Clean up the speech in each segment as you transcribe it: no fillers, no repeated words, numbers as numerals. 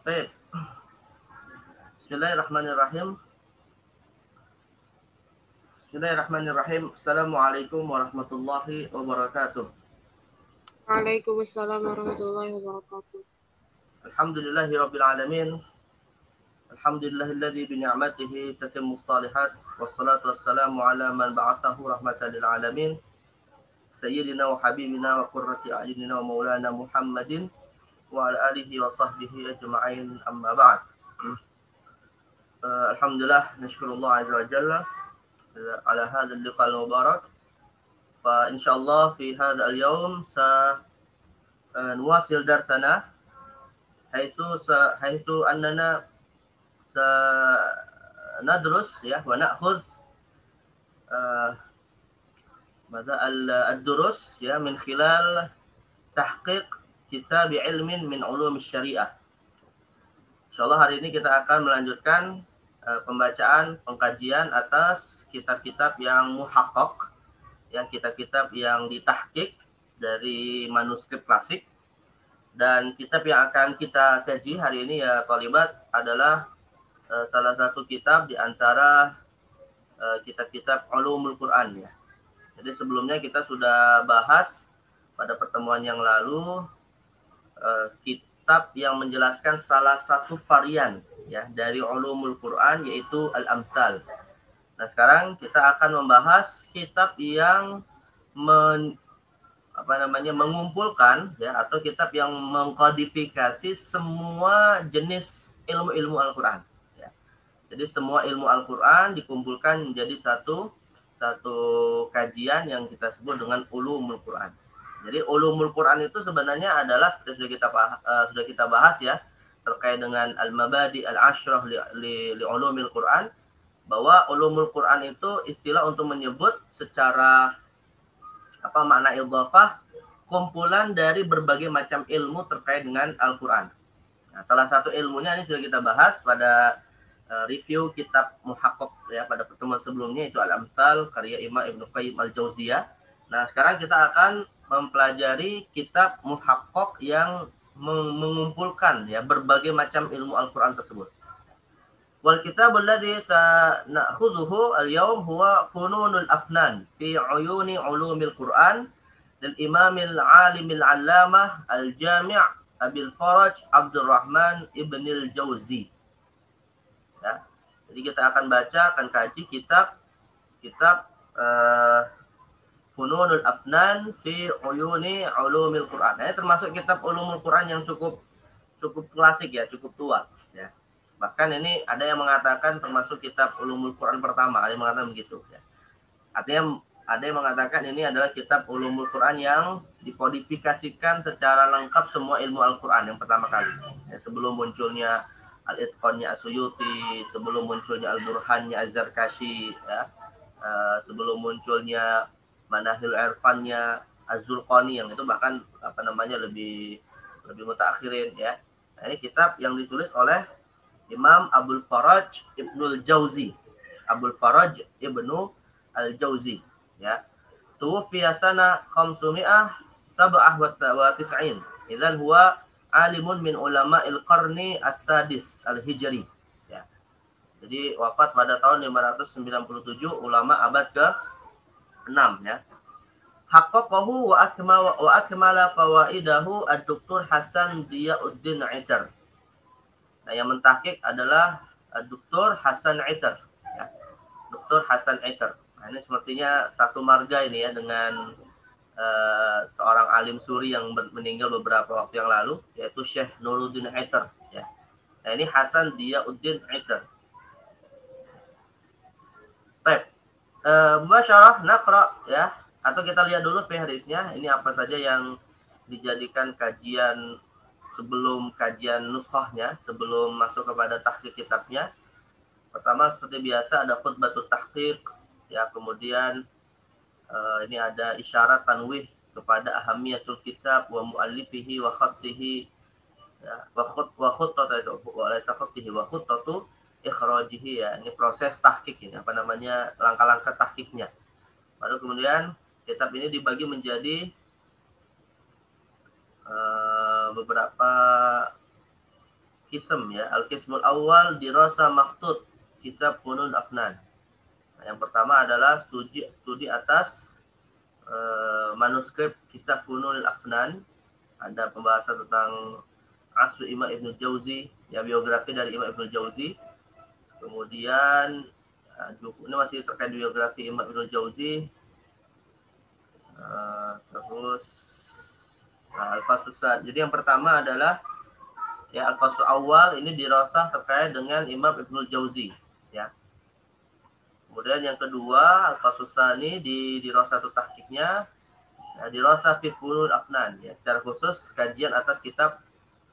Baik. Bismillahirrahmanirrahim. Bismillahirrahmanirrahim. Assalamualaikum warahmatullahi wabarakatuh. Waalaikumsalam warahmatullahi wabarakatuh. Alhamdulillahirabbil alamin. Alhamdulillahilladzi bi ni'matihi tatimmus shalihat wassalatu wassalamu ala man ba'athahu rahmatan lil alamin. Sayyidina wa habibina wa qurrati a'yunina wa maulana Muhammadin wa ala alihi wa sahbihi ajma'in amma ba'd. Alhamdulillah nashkurullah azza wa jalla ala hadha al-liqa al-mubarak. فإن شاء الله في هذا اليوم سنواصل درسنا حيث أننا سندرس ونأخذ الدروس من خلال تحقيق كتاب علم من علوم الشريعة. Insyaallah hari ini kita akan melanjutkan pembacaan pengkajian atas kitab-kitab yang muhaqqaq, kitab-kitab yang ditahqiq dari manuskrip klasik. Dan kitab yang akan kita kaji hari ini ya Thalibat adalah salah satu kitab di antara kitab-kitab ulumul Quran ya. Jadi sebelumnya kita sudah bahas pada pertemuan yang lalu kitab yang menjelaskan salah satu varian ya dari ulumul Quran, yaitu al-amsal. Nah, sekarang kita akan membahas kitab yang mengumpulkan atau kitab yang mengkodifikasi semua jenis ilmu-ilmu Al-Qur'an ya. Jadi semua ilmu Al-Qur'an dikumpulkan menjadi satu kajian yang kita sebut dengan ulumul Quran. Jadi ulumul Quran itu sebenarnya adalah seperti sudah kita bahas ya, terkait dengan al-mabadi al-ashrah li ulumil Quran, bahwa ulumul Quran itu istilah untuk menyebut secara makna idhafah kumpulan dari berbagai macam ilmu terkait dengan Al-Quran. Nah, salah satu ilmunya ini sudah kita bahas pada review kitab muhaqqaq ya pada pertemuan sebelumnya, itu Al-Amsal karya Imam Ibnu Qayyim Al-Jauziyah. Nah, sekarang kita akan mempelajari kitab muhaqqaq yang mengumpulkan ya berbagai macam ilmu Al-Quran tersebut. Wal kitab alladhi sana'khudhuhu al-yawm huwa Fununul Afnan fi Uyuni Ulumil Quran lil Imamil Alimil Allamah Al-Jami' Abil Faraj Abdurrahman Ibnil Jauzi. Ya. Jadi kita akan kaji kitab Fununul Afnan fi Uyuni Ulumil Quran. Ini termasuk kitab ulumul Quran yang cukup klasik ya, cukup tua ya. Bahkan ini ada yang mengatakan termasuk kitab ulumul Quran pertama, ada yang mengatakan begitu ya. Artinya ada yang mengatakan ini adalah kitab ulumul Quran yang dikodifikasikan secara lengkap semua ilmu Al-Quran yang pertama kali ya, sebelum munculnya Al-Itqannya As-Suyuti, sebelum munculnya Al-Burhannya Az-Zarkashi ya, sebelum munculnya Manahil Irfannya Az-Zulqani, yang itu bahkan lebih mutaakhirin ya. Nah, ini kitab yang ditulis oleh Imam Abul Faraj Ibnul Jauzi. Abul Faraj Ibnu Al-Jauzi ya. Tuwfiya sana 597. Idzan huwa alimun min ulama'il qarni as-sadis al-hijri ya. Jadi wafat pada tahun 597, ulama abad ke-6 ya. Haqqaqahu wa akmala fawaidahu ad-Doktor Hasan Diyauddin Aitar. Nah, yang mentahqiq adalah Dr. Hasan Aitar ya. Dr. Hasan Aitar. Nah, ini sepertinya satu marga ini ya dengan seorang alim suri yang meninggal beberapa waktu yang lalu, yaitu Syekh Nuruddin Aitar ya. Nah, ini Hasan Diyauddin Aitar. Baik. Mubasyarah naqra ya, atau kita lihat dulu fihrisnya, ini apa saja yang dijadikan kajian sebelum kajian nuskhahnya, sebelum masuk kepada tahqiq kitabnya. Pertama seperti biasa ada khutbatut tahqiq ya, kemudian ini ada isyarat tanwih kepada ahamiyatul kitab wa muallifihi wa khattihi ya, wa khuttatu ikhrajihi ya. Ini proses tahqiq ini, langkah-langkah tahqiqnya. Lalu kemudian kitab ini dibagi menjadi beberapa kism ya. Al-qismul awal dirasa maktut kitab Funun Afnan. Nah, yang pertama adalah studi atas manuskrip kitab Funun Afnan. Ada pembahasan tentang Asru Imam Ibnu Jauzi, ya biografi dari Imam Ibnu Jauzi. Kemudian ini masih terkait biografi Imam Ibnu Jauzi. Terus Al-Fasusat. Jadi yang pertama adalah ya Al-Fasul Awal ini dirasah terkait dengan Imam Ibnu Jauzi ya. Kemudian yang kedua Al-Fasusani dirasah atau tahqiqnya ya, dirasah fi Fununil Afnan ya, secara khusus kajian atas kitab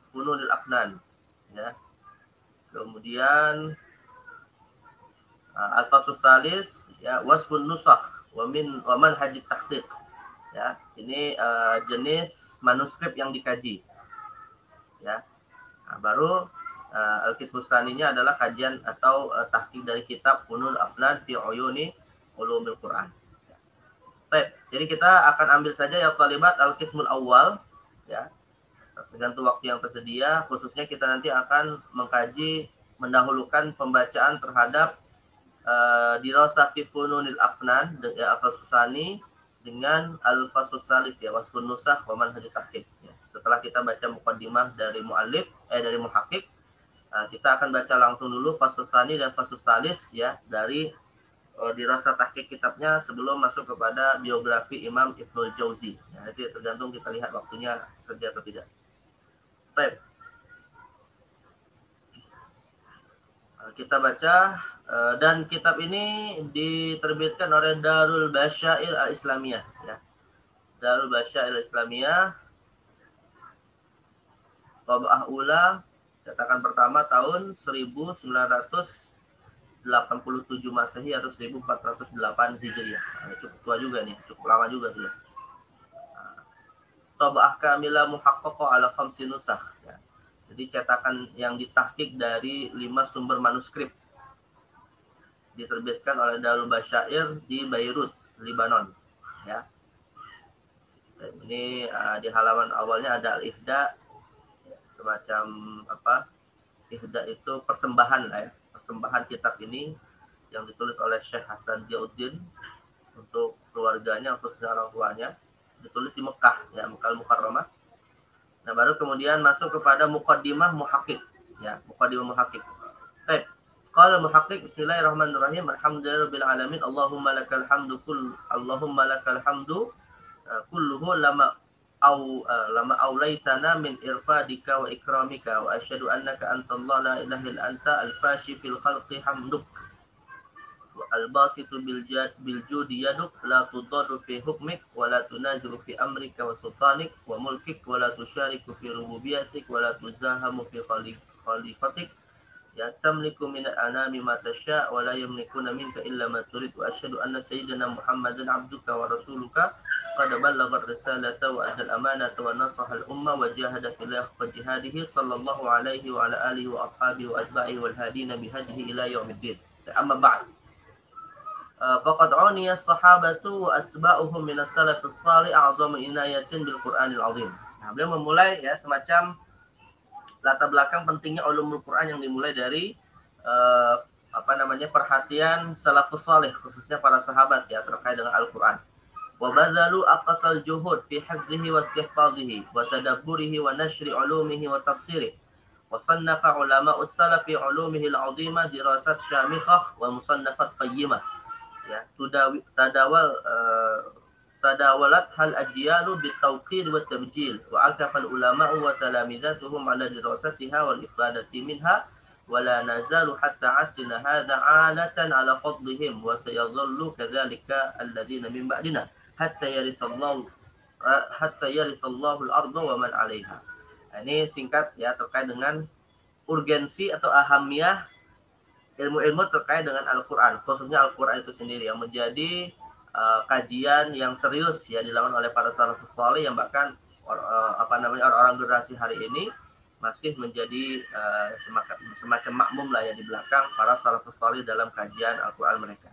Fununil Afnan ya. Kemudian Al-Fasul Salis ya wasfun nusakh wa manhajit tahqiq ya. Ini jenis manuskrip yang dikaji ya. Nah, baru Al-Qismus Tsaninya adalah kajian atau tahqiq dari kitab Fununul Afnan fi Uyuni Ulumil Quran. Baik, jadi kita akan ambil saja ya talibat Al-Qismul Awal ya. Tergantung waktu yang tersedia, khususnya kita nanti akan mengkaji mendahulukan pembacaan terhadap dirasah fi Fununil Afnan ya Al-Fasus Tsani dengan Al-Fasus Salis ya wasfun nusakh wa manhajut tahqiq ya. Setelah kita baca muqaddimah dari muallif dari muhaqqiq, kita akan baca langsung dulu Fasus Tsani dan Fasus Salis ya dari dirasa tahqiq kitabnya sebelum masuk kepada biografi Imam Ibnu Jauzi. Ya, nanti tergantung kita lihat waktunya sedia atau tidak. Baik. Kita baca dan kitab ini diterbitkan oleh Darul Basyair Al-Islamiyah ya. Darul Basyair Al-Islamiyah Tab'ah Ula cetakan pertama tahun 1987 Masehi atau 1408 Hijriah. Nah, cukup tua juga nih, cukup lama juga sudah. Tab'ah Kamilah Muhaqqaqah ala khamsi nusakh ya. Jadi cetakan yang ditahqiq dari 5 sumber manuskrip diterbitkan oleh Darul Basyair di Beirut, Lebanon ya. Dan ini di halaman awalnya ada Al-Ihda, semacam apa? Ihda itu persembahan lah ya. Persembahan kitab ini yang ditulis oleh Syekh Hasan Diauddin untuk keluarganya, untuk orang tuanya, ditulis di Mekah ya, Mekah Al-Mukarramah. Nah, baru kemudian masuk kepada muqaddimah muhaqqiq ya, muqaddimah muhaqqiq. Baik. Qala muhaqqiq bismillahirrahmanirrahim alhamdulillahirabbil alamin Allahumma lakal hamdu kulluhu lama aulaitana min irfadika wa ikramika wa asyhadu annaka antallahu la ilaha illa anta al-fashi fil khalqi hamduk al-basitu bil judi yaduk la tudarru fi hukmik wa la tunaziru fi amrika wa sultanik wa mulkik wa la tusyariku fi rububiyatik wa la tuzahamu fi khalifatik ya tamliku min al-anami ma tasha wa la yamlikuna minka illa ma turid wa asyhadu anna sayyidina Muhammadan abduka wa rasuluka qad ballagha ar-risalata wa adda al-amanata wa nasaha al-umma wa jahada fil jihadihi sallallahu alaihi wa ala alihi wa ashabihi wa atba'ihi wal hadina bihadihi ila yaumiddin. Amma ba'd. Faqad uniya as-sahabatu wa atba'uhum min as-salaf as-salih a'zamu inayatin bil Qur'anil azim. Nah, beliau memulai ya semacam latar belakang pentingnya ulumul Quran yang dimulai dari perhatian salafus salih, khususnya para sahabat ya terkait dengan Al-Qur'an. Wa bazalu aqsal juhud fi hifdhihi wa istihfadhihi wa tadabburihi wa nashri ulumihi wa tafsirihi. Wa sannafa ulama'us salaf fi ulumihi al-'azimah dirasat syamikhah wa musannafat qayyimah. Ya, tadawalat hal ajyalu bitawqir wa tabjil wa akafa al-ulama'u wa talamizatuhum ala dirasatiha wal ifadati minha wa la nazalu hatta asrina hadha 'alatan ala fadlihim wa sayadhallu kadzalika alladhina min ba'dina hatta yarithallahu al-ardha wa man 'alayha. Ini singkat ya terkait dengan urgensi atau ahamiyah ilmu-ilmu terkait dengan Al-Quran, khususnya Al-Quran itu sendiri yang menjadi kajian yang serius ya dilakukan oleh para salafus salih yang bahkan orang-orang generasi hari ini masih menjadi semacam makmum lah ya di belakang para salafus salih dalam kajian Al-Quran mereka.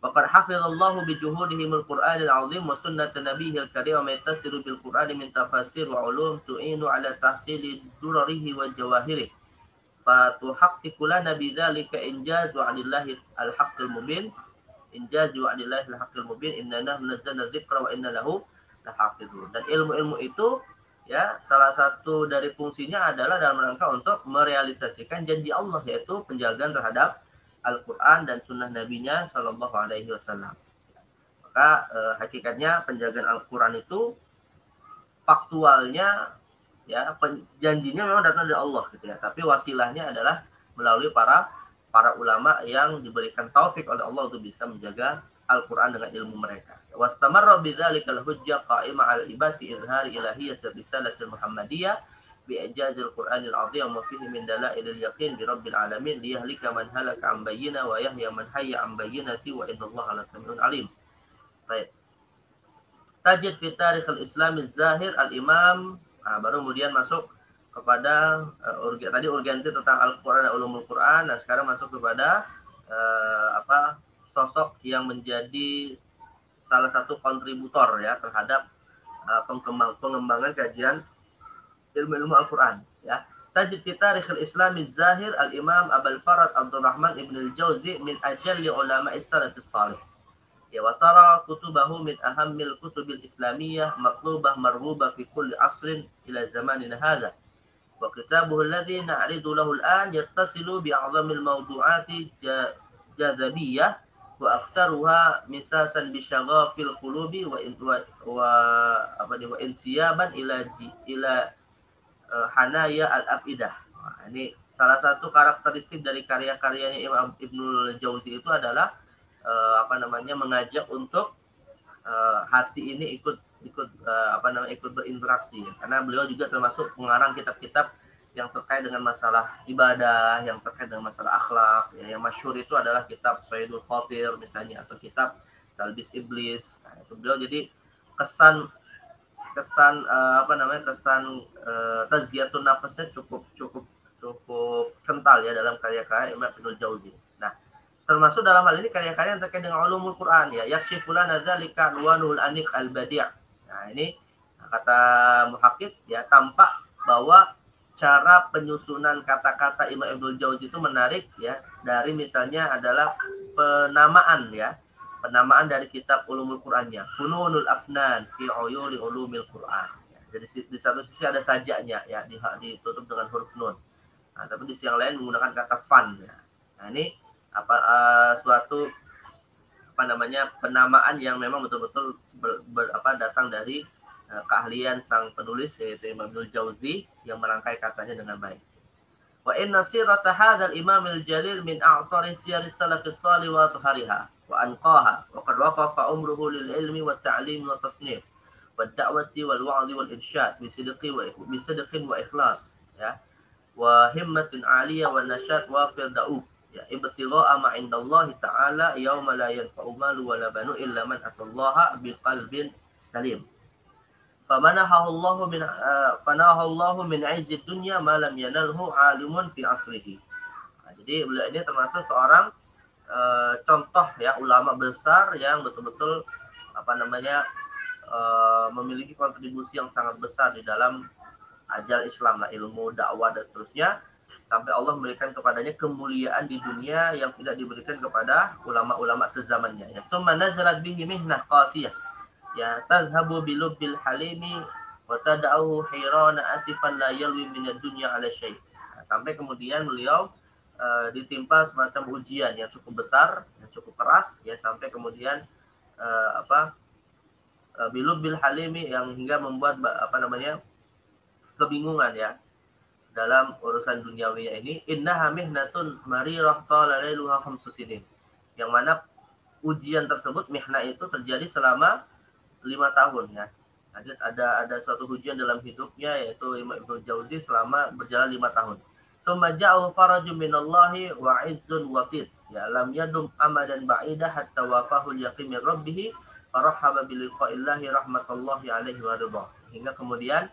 Waqad hafizallahu bi juhudihimul Qur'anil 'azim wa sunnat nabiyil karim wa yattasiru bil Qur'ani min tafasir wa ulum tu'inu ala tahsili durarihi wa jawahirihi. fatuhaqqiqu lana bidzalika injaz wa'dillahi al-haqqil mubin injaz wa'dillahi al-haqqil mubin inna nazzalna dzikra wa inna lahu lahafizun. Dan ilmu-ilmu itu ya salah satu dari fungsinya adalah dalam rangka untuk merealisasikan janji Allah, yaitu penjagaan terhadap Al-Quran dan sunnah Nabi-Nya Shallallahu Alaihi Wasallam. Maka hakikatnya penjagaan Al-Quran itu faktualnya ya janjinya memang datang dari Allah gitu ya, tapi wasilahnya adalah melalui para ulama yang diberikan taufik oleh Allah untuk bisa menjaga Al-Quran dengan ilmu mereka. Wastamarra bidzalika al-hujjah qa'imah al-ibad fi izhar ilahiyyat risalatil muhammadiyah bi'ijazil Qur'anil 'azim wa fihi min dalailil yaqin bi rabbil alamin liyahlika man halaka 'an bayyinah wa yahya man hayya 'an bayyinati wa innallaha lasami'un 'alim. Baik. Tajid fi tarikh al-Islam az-zahir al-Imam, baru kemudian masuk kepada tadi urgensi tentang Al-Qur'an dan ulumul Qur'an. Nah, sekarang masuk kepada sosok yang menjadi salah satu kontributor ya terhadap pengembangan kajian ilmu-ilmu Al-Qur'an ya. Tajid fi tarikh al-Islam az-zahir al-Imam Abul Farad Abdurrahman ibn al-Jauzi min ajalli ulama as-salaf as-salih. Ya wa tara kutubahu min ahammil kutubil islamiyah matlubah marghubah fi kulli asrin ila zamanina hadha. Wa kitabuhu alladhi na'ridu lahu al-an yattasilu bi a'zamil mawdu'ati jazabiyah wa aktsaruha misasan bi syaghafil qulubi wa insiyaban ila hanaya al-afidah. Nah, ini salah satu karakteristik dari karya-karyanya Imam Ibnul Jauzi itu adalah mengajak untuk hati ini ikut berinteraksi ya. Karena beliau juga termasuk pengarang kitab-kitab yang terkait dengan masalah ibadah, yang terkait dengan masalah akhlak ya. Yang masyhur itu adalah kitab Sayyidul Khatir misalnya, atau kitab Talbis Iblis. Nah, itu beliau jadi kesan tazkiyatun nafasnya cukup kental ya dalam karya-karya Imam Ibnul Jauzi. Nah, termasuk dalam hal ini karya-karya yang terkait dengan ulumul Quran ya, yakshifuna nadzalika nuwanul anik al-badi'. Nah, ini kata muhakkik ya, tampak bahwa cara penyusunan kata-kata Imam Ibnul Jauzi itu menarik ya, dari misalnya adalah penamaan dari kitab ulumul Qurannya, Fununul Afnan fi Uyuni Ulumil Quran. Ya, jadi di satu sisi ada sajaknya ya, ditutup dengan huruf nun. Nah, tapi di sisi yang lain menggunakan kata fan ya. Nah, ini suatu penamaan yang memang betul-betul datang dari keahlian sang penulis yaitu Imam Ibnul Jauzi yang merangkai katanya dengan baik. Wa inna sirata hadzal imam al-jalil min a'tari siyar salaf as-salih wa tuhariha wa anqaha wa qad waqafa umruhu lil ilmi wa ta'lim wa tasnif wa da'wati wal wa'dhi wal irsyad bi sidqin wa ikhlas ya wa himmatin 'aliyah wa nasyad wa firda'u ya ibtigha'a ma 'indallahi ta'ala yauma la yanfa'u malu wa la banu illa man atallaha biqalbin salim. Famanahu Allahu min 'izzid dunya ma lam yanalhu 'alimun fi asrihi. Nah, jadi beliau ini termasuk seorang contoh ya ulama besar yang betul-betul memiliki kontribusi yang sangat besar di dalam ajal Islam lah, ilmu, dakwah dan seterusnya, sampai Allah memberikan kepadanya kemuliaan di dunia yang tidak diberikan kepada ulama-ulama sezamannya. Ya, tsumma nazalat bihi mihnah qasiyah. Ya tazhabu bilubbil halimi wa tad'uhu hirana asifan la yalwi minad dunya ala syai'. Nah, sampai kemudian beliau ditimpa semacam ujian yang cukup besar, yang cukup keras ya, sampai kemudian bilubbil halimi yang hingga membuat kebingungan ya dalam urusan duniawinya ini. Innaha mihnatun marirah tala lailuha khamsu sinin. Yang mana ujian tersebut, mihnah itu terjadi selama 5 tahun ya. Ada suatu ujian dalam hidupnya yaitu Imam Ibnul Jauzi selama berjalan 5 tahun. Tsumma ja'u farajun minallahi wa 'izzun waqid. Ya lam yadum amadan ba'idah hatta wafahu al-yaqin min rabbih farahaba bi liqa'illahi rahmatullahi alaihi wa ridha. Hingga kemudian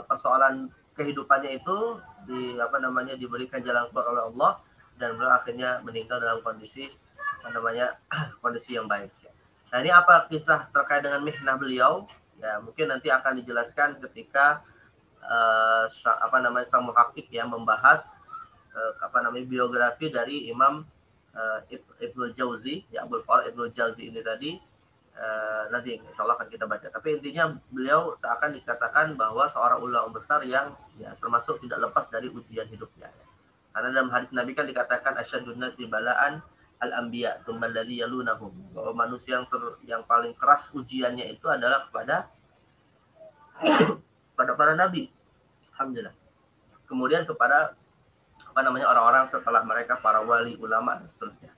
persoalan kehidupannya itu diberikan jalan keluar oleh Allah dan beliau akhirnya meninggal dalam kondisi kondisi yang baik. Nah, ini apa kisah terkait dengan mihnah beliau? Ya, mungkin nanti akan dijelaskan ketika sang muhakkik ya membahas biografi dari Imam Ibnu Jauzi, ya Abdul Farid Ibnu Jauzi ini tadi. Nanti insya Allah akan kita baca. Tapi intinya beliau akan dikatakan bahwa seorang ulama besar yang ya, termasuk tidak lepas dari ujian hidupnya. Karena dalam hadis Nabi kan dikatakan asyadun nasi balaan al-anbiya tsumma alladhi yalunahum. Bahwa manusia yang paling keras ujiannya itu adalah kepada para nabi. Alhamdulillah. Kemudian kepada orang-orang setelah mereka, para wali, ulama dan seterusnya.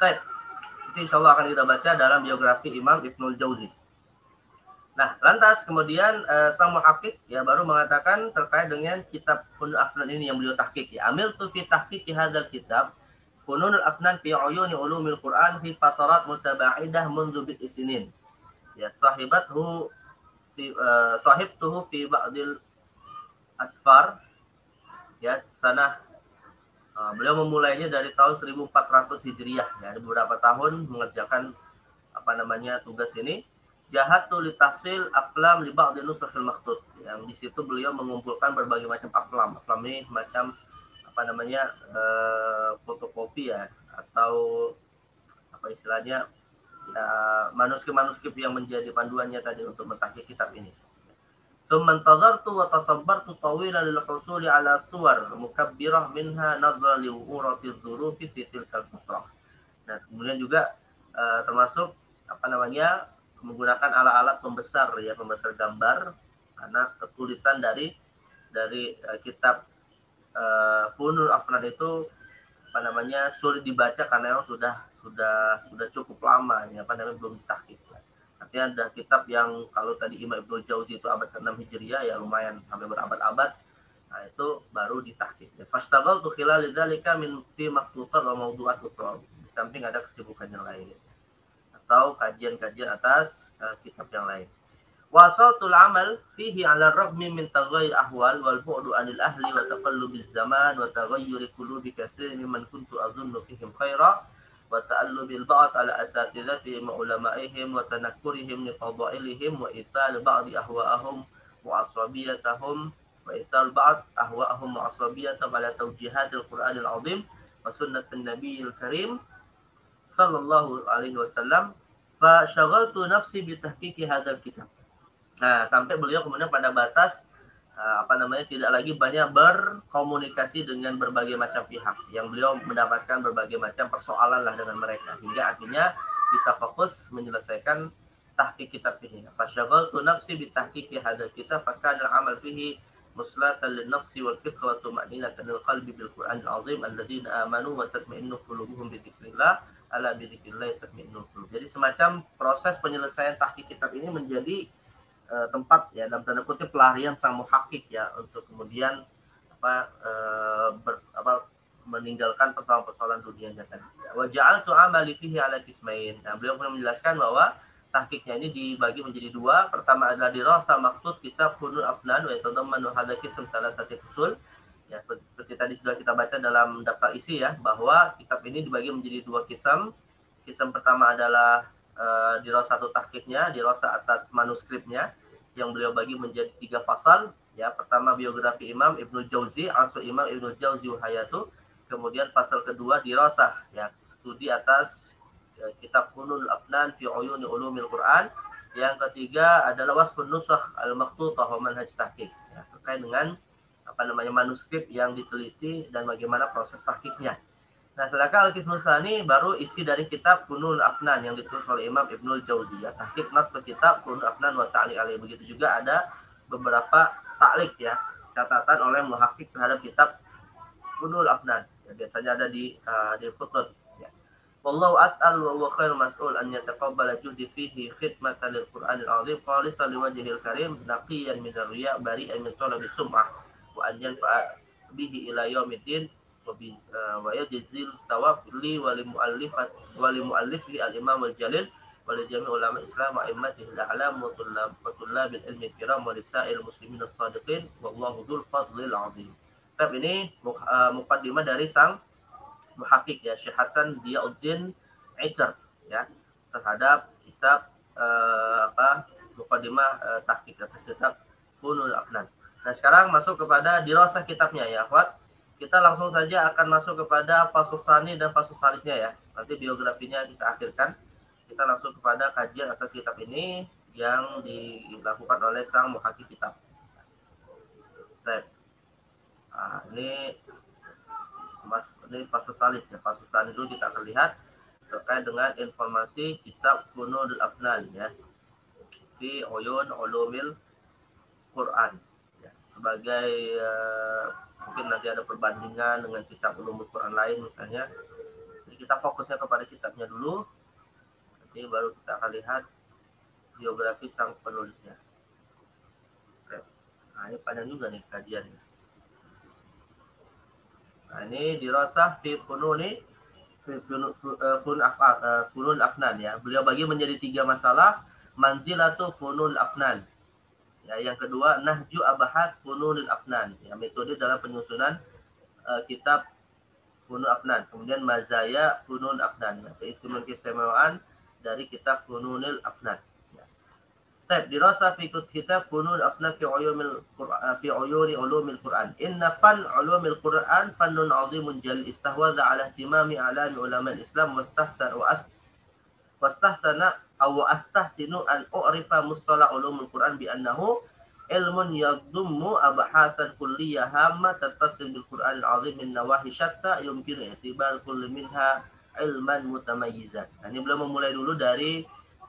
Baik. Insya Allah akan kita baca dalam biografi Imam Ibnul Jauzi. Nah, lantas kemudian sang muhaqqiq ya baru mengatakan terkait dengan kitab Fununul Afnan ini yang beliau tahqiq ya. Amil tu fi tahqiqi hadzal kitab Fununul Afnan fi uyuni ulumil Quran fi fatarat mutaba'idah mundu isinin. Ya, sahibtuhu fi ba'dil asfar ya sanah. Beliau memulainya dari tahun 1400 Hijriah ya, ada beberapa tahun mengerjakan tugas ini. Jahatu li tafsil aqlam li ba'd nusukhil makhtut. Yang di situ beliau mengumpulkan berbagai macam aqlam. Aqlam ini macam fotokopi ya, atau istilahnya ya, manuskrip-manuskrip yang menjadi panduannya tadi untuk mentahqiq kitab ini. ثم انتظرت وتصبرت طويلا للحصول على صور مكبرة منها نظرا لوعورة الظروف في تلك الفترة. Nah, kemudian juga termasuk menggunakan alat-alat pembesar ya, pembesar gambar, karena ketulisan dari kitab Fununul Afnan itu sulit dibaca karena memang sudah cukup lama ya, belum tahqiq. Artinya ada kitab yang kalau tadi Imam Ibnu Jauzi itu abad ke-6 Hijriah ya lumayan sampai berabad-abad. Nah, itu baru ditahqiq. Fastaghaltu khilal dzalika min fi maqtutat wa mawdu'at ukhra. Di samping ada kesibukan yang lain atau kajian-kajian atas kitab yang lain. Wasaltul amal fihi 'ala ar-raghmi min taghayyur ahwal wal bu'du 'anil ahli wa taqallubiz zaman wa taghayyuri qulubi katsirin mimman kuntu azunnu fihim khaira wa ta'allubil ba'd ala asatidzatihim wa ulama'ihim wa tanakkurihim li fadailihim wa isal ba'd ahwa'ahum wa asabiyatahum wa isal ba'd ahwa'ahum wa asabiyatahum ala tawjihatil Qur'anil 'azim wa sunnatin nabiyil karim sallallahu alaihi wasallam fa syaghaltu nafsi bi tahqiqi hadzal kitab. Nah, sampai beliau kemudian pada batas tidak lagi banyak berkomunikasi dengan berbagai macam pihak, yang beliau mendapatkan berbagai macam persoalan lah dengan mereka, hingga akhirnya bisa fokus menyelesaikan tahqiq kitab ini. Fasyaghaltu nafsi bi tahqiqi hadzal kitab fa kana al-amal fihi muslatan lin-nafsi wal fiqh wa tuma'ninatan lil qalbi bil Qur'anil 'azim alladziina amanu wa tatma'innu qulubuhum bi dzikrillah ala bi dzikrillah tatma'innul qulub. Jadi semacam proses penyelesaian tahqiq kitab ini menjadi tempat ya dalam tanda kutip pelarian sang muhaqqiq ya untuk kemudian meninggalkan persoalan-persoalan dunianya tadi. Wa ja'altu amali fihi ala qismain. Nah, beliau pun menjelaskan bahwa tahqiqnya ini dibagi menjadi dua. Pertama adalah dirasa maksud kitab Fununul Afnan wa yatadammanu hadza qism salasati fusul. Ya, seperti tadi sudah kita baca dalam daftar isi ya, bahwa kitab ini dibagi menjadi dua kisam. Kisam pertama adalah dirasa tahqiqnya, dirasa atas manuskripnya yang beliau bagi menjadi 3 fasal ya. Pertama biografi Imam Ibnu Jauzi, Asr Imam Ibnu Jauzi Hayatu. Kemudian fasal kedua dirasa ya, studi atas kitab Fununul Afnan fi uyuni ulumil Quran. Yang ketiga adalah wasfun nusakh al-makhtutah wa manhaj tahqiq ya, terkait dengan manuskrip yang diteliti dan bagaimana proses tahqiqnya. Nah, sedangkan Al-Qismus Tsani baru isi dari kitab Fununul Afnan yang ditulis oleh Imam Ibnul Jauzi ya, tahqiq nas kitab Fununul Afnan wa ta'liq alaih. Begitu juga ada beberapa ta'liq ya, catatan oleh muhaqqiq terhadap kitab Fununul Afnan. Ya, biasanya ada di footnote ya. Wallahu as'al wa huwa khairul mas'ul an yataqabbala judi fihi khidmatan lil Qur'anil 'azim khalisan liwajhil karim naqiyan min ar-riya bari'an min talabi sum'ah wa an yanfa'a bihi ila yaumiddin wa yajzil thawab li wa li mu'allifi al-imam al-jalil wa li jami' ulama Islam wa a'immatihi al-a'lam wa tullabil ilmi kiram wa lisa'il muslimin as-sadiqin wallahu dzul fadlil 'azim. Kitab ini muqaddimah dari sang muhaqqiq ya, Syekh Hasan Diyauddin Aitar ya, terhadap kitab muqaddimah tahqiq atas kitab Fununul Afnan. Nah, sekarang masuk kepada dirasah kitabnya ya, akhwat. kita langsung saja akan masuk kepada Fasus Tsani dan Fasus Tsalisnya ya. Nanti biografinya kita akhirkan. Kita langsung kepada kajian atas kitab ini yang dilakukan oleh sang muhaqqiq kitab. Baik. Nah, ini Fasus Tsalis ya. Fasus Tsani dulu kita akan lihat terkait dengan informasi kitab Fununul Afnan ya. Fi Uyun Ulumil Quran ya. Sebagai mungkin nanti ada perbandingan dengan kitab Ulumul Quran lain misalnya. Jadi kita fokusnya kepada kitabnya dulu. Nanti baru kita akan lihat biografi sang penulisnya. Oke. Nah, ini panjang juga nih kajiannya. Nah, ini dirasah fi fununi funun afnan ya. Beliau bagi menjadi 3 masalah. Manzilatu funul afnan. Ya, yang kedua nahju abahat fununil afnan. Ya, metode dalam penyusunan kitab funun afnan. Kemudian mazaya funun afnan. Ya, keistimewaan dari kitab fununil afnan. طيب دراسة في كتاب فنون الأفنان في عيون علوم القرآن. إن فن علوم القرآن فن عظيم جل استحوذ على اهتمام أعلام علماء الإسلام واستحسن أن أعرف مصطلح علوم القرآن بأنه علم يضم أبحاثا كلية هامة تتصل بالقرآن العظيم من نواحي شتى يمكن اعتبار كل منها علما متميزا. Nah, ini belum memulai dulu dari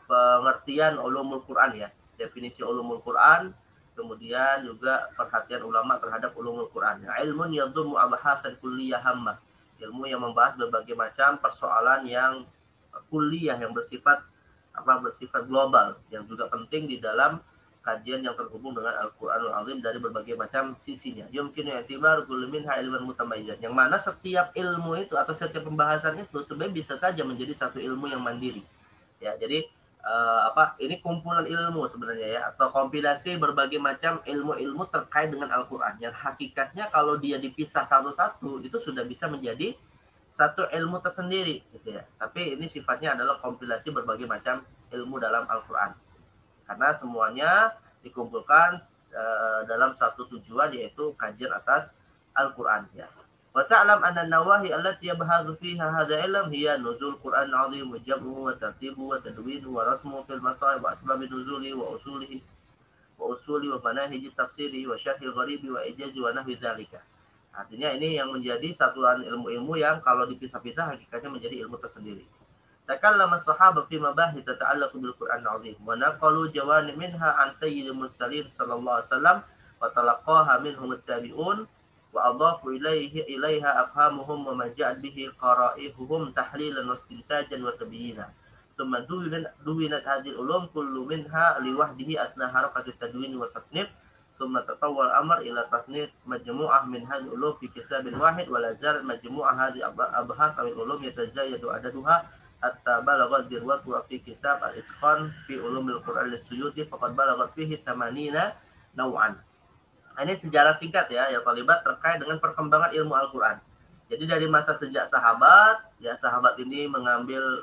pengertian ulumul Quran ya, definisi ulumul Quran, kemudian juga perhatian ulama terhadap ulumul Quran. Ya, ilmun yadhummu abahasan kulliyah hammah, ilmu yang membahas berbagai macam persoalan yang kuliah yang bersifat global, yang juga penting di dalam kajian yang terhubung dengan Al-Qur'anul Azim dari berbagai macam sisinya. Yumkin i'tibar kullu minha ilman mutamayyizan, yang mana setiap ilmu itu atau setiap pembahasan itu sebenarnya bisa saja menjadi satu ilmu yang mandiri. Ya, jadi ini kumpulan ilmu sebenarnya ya, atau kompilasi berbagai macam ilmu-ilmu terkait dengan Al-Quran yang hakikatnya kalau dia dipisah satu-satu itu sudah bisa menjadi satu ilmu tersendiri gitu ya. Tapi ini sifatnya adalah kompilasi berbagai macam ilmu dalam Al-Quran karena semuanya dikumpulkan dalam satu tujuan, yaitu kajian atas Al-Quran ya. وتعلم أن النواهي التي يبحث فيها هذا العلم هي نزول القرآن العظيم وجمعه وترتيبه وتدوينه ورسمه في المصائب وأسباب نزوله وأصوله ومناهج تفسيره وشرح الغريب وإيجاز ونحو ذلك. Artinya ini yang menjadi satuan ilmu-ilmu yang kalau dipisah-pisah hakikatnya menjadi ilmu tersendiri. Takallama as-sahabah fi mabahith tata'allaqu bil Qur'an al-'azim wa naqalu jawanib minha an sayyidil mursalin sallallahu alaihi wasallam wa talaqaha minhum at-tabi'un وأضافوا إليها أفهامهم وما جاءت به قرائحهم تحليلا واستنتاجا وتبيينا ثم دونت هذه العلوم كل منها لوحده أثناء حركة التدوين والتصنيف ثم تطور الأمر إلى تصنيف مجموعة من هذه العلوم في كتاب واحد ولا زالت مجموعة هذه الأبحاث أو العلوم يتزايد عددها حتى بلغت ذروتها في كتاب الإتقان في علوم القرآن للسيوطي فقد بلغت فيه 80 نوعا. Ini sejarah singkat ya Thalibat terkait dengan perkembangan ilmu Al-Quran. Jadi dari masa sejak sahabat, ya sahabat ini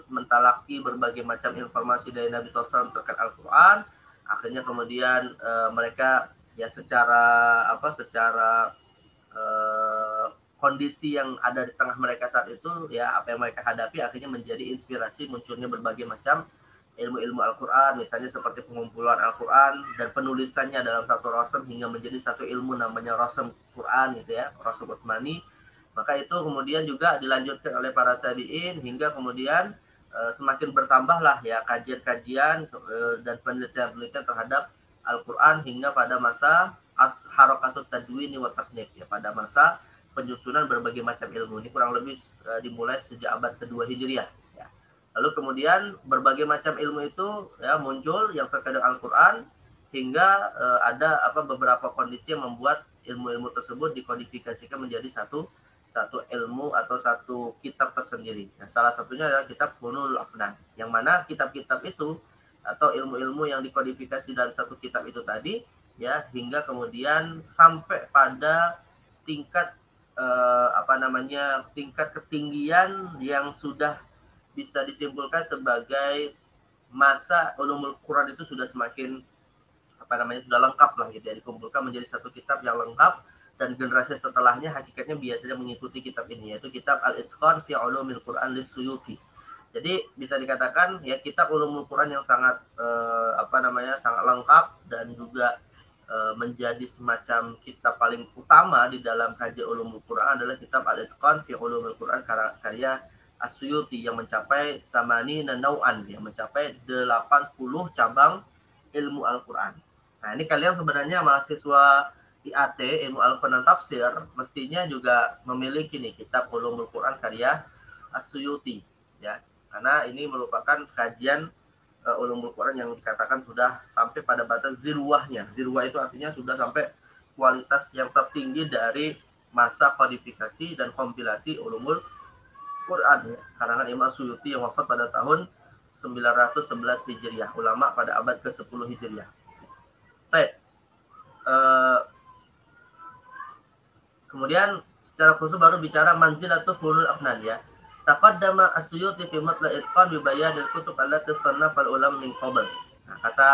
mentalaki berbagai macam informasi dari Nabi SAW terkait Al-Quran. Akhirnya kemudian mereka ya secara kondisi yang ada di tengah mereka saat itu, ya apa yang mereka hadapi akhirnya menjadi inspirasi munculnya berbagai macam ilmu-ilmu Al-Quran, misalnya seperti pengumpulan Al-Quran dan penulisannya dalam satu rasam hingga menjadi satu ilmu namanya rasam Quran gitu ya, rasam Utsmani. Maka itu kemudian juga dilanjutkan oleh para tabi'in hingga kemudian semakin bertambahlah ya kajian-kajian dan penelitian-penelitian terhadap Al-Quran hingga pada masa harakatut tadwini wa tasnif ya, pada masa penyusunan berbagai macam ilmu. Ini kurang lebih dimulai sejak abad kedua Hijriah. Lalu kemudian berbagai macam ilmu itu ya muncul yang terkait dengan Al-Quran hingga ada beberapa kondisi yang membuat ilmu-ilmu tersebut dikodifikasikan menjadi satu ilmu atau satu kitab tersendiri. Nah, salah satunya adalah kitab Fununul Afnan, yang mana kitab-kitab itu atau ilmu-ilmu yang dikodifikasi dalam satu kitab itu tadi ya hingga kemudian sampai pada tingkat tingkat ketinggian yang sudah bisa disimpulkan sebagai masa ulumul Quran itu sudah semakin sudah lengkap lah gitu ya, dikumpulkan menjadi satu kitab yang lengkap dan generasi setelahnya hakikatnya biasanya mengikuti kitab ini, yaitu kitab Al-Itqan fi Ulumil Quran Lis-Suyuti. Jadi bisa dikatakan ya kitab Ulumul Quran yang sangat sangat lengkap dan juga menjadi semacam kitab paling utama di dalam kajian Ulumul Quran adalah kitab Al-Itqan fi Ulumil Quran karya As-Suyuti yang mencapai tamani nau'an, yang mencapai 80 cabang ilmu Al-Quran. Nah, ini kalian sebenarnya mahasiswa IAT, ilmu Al-Quran dan Tafsir, mestinya juga memiliki nih kitab Ulumul Quran karya As-Suyuti, ya. Karena ini merupakan kajian Ulumul Quran yang dikatakan sudah sampai pada batas zirwahnya. Zirwah itu artinya sudah sampai kualitas yang tertinggi dari masa kodifikasi dan kompilasi Ulumul Quran, ya. Karangan Imam Suyuti yang wafat pada tahun 911 Hijriah, ulama pada abad ke-10 Hijriah. Baik. Kemudian secara khusus baru bicara manzilatul funul afnan, ya. Taqaddama As-Suyuti fi matla' itqan bi bayanil kutub allati sannafa al-ulama min qabl. Nah, kata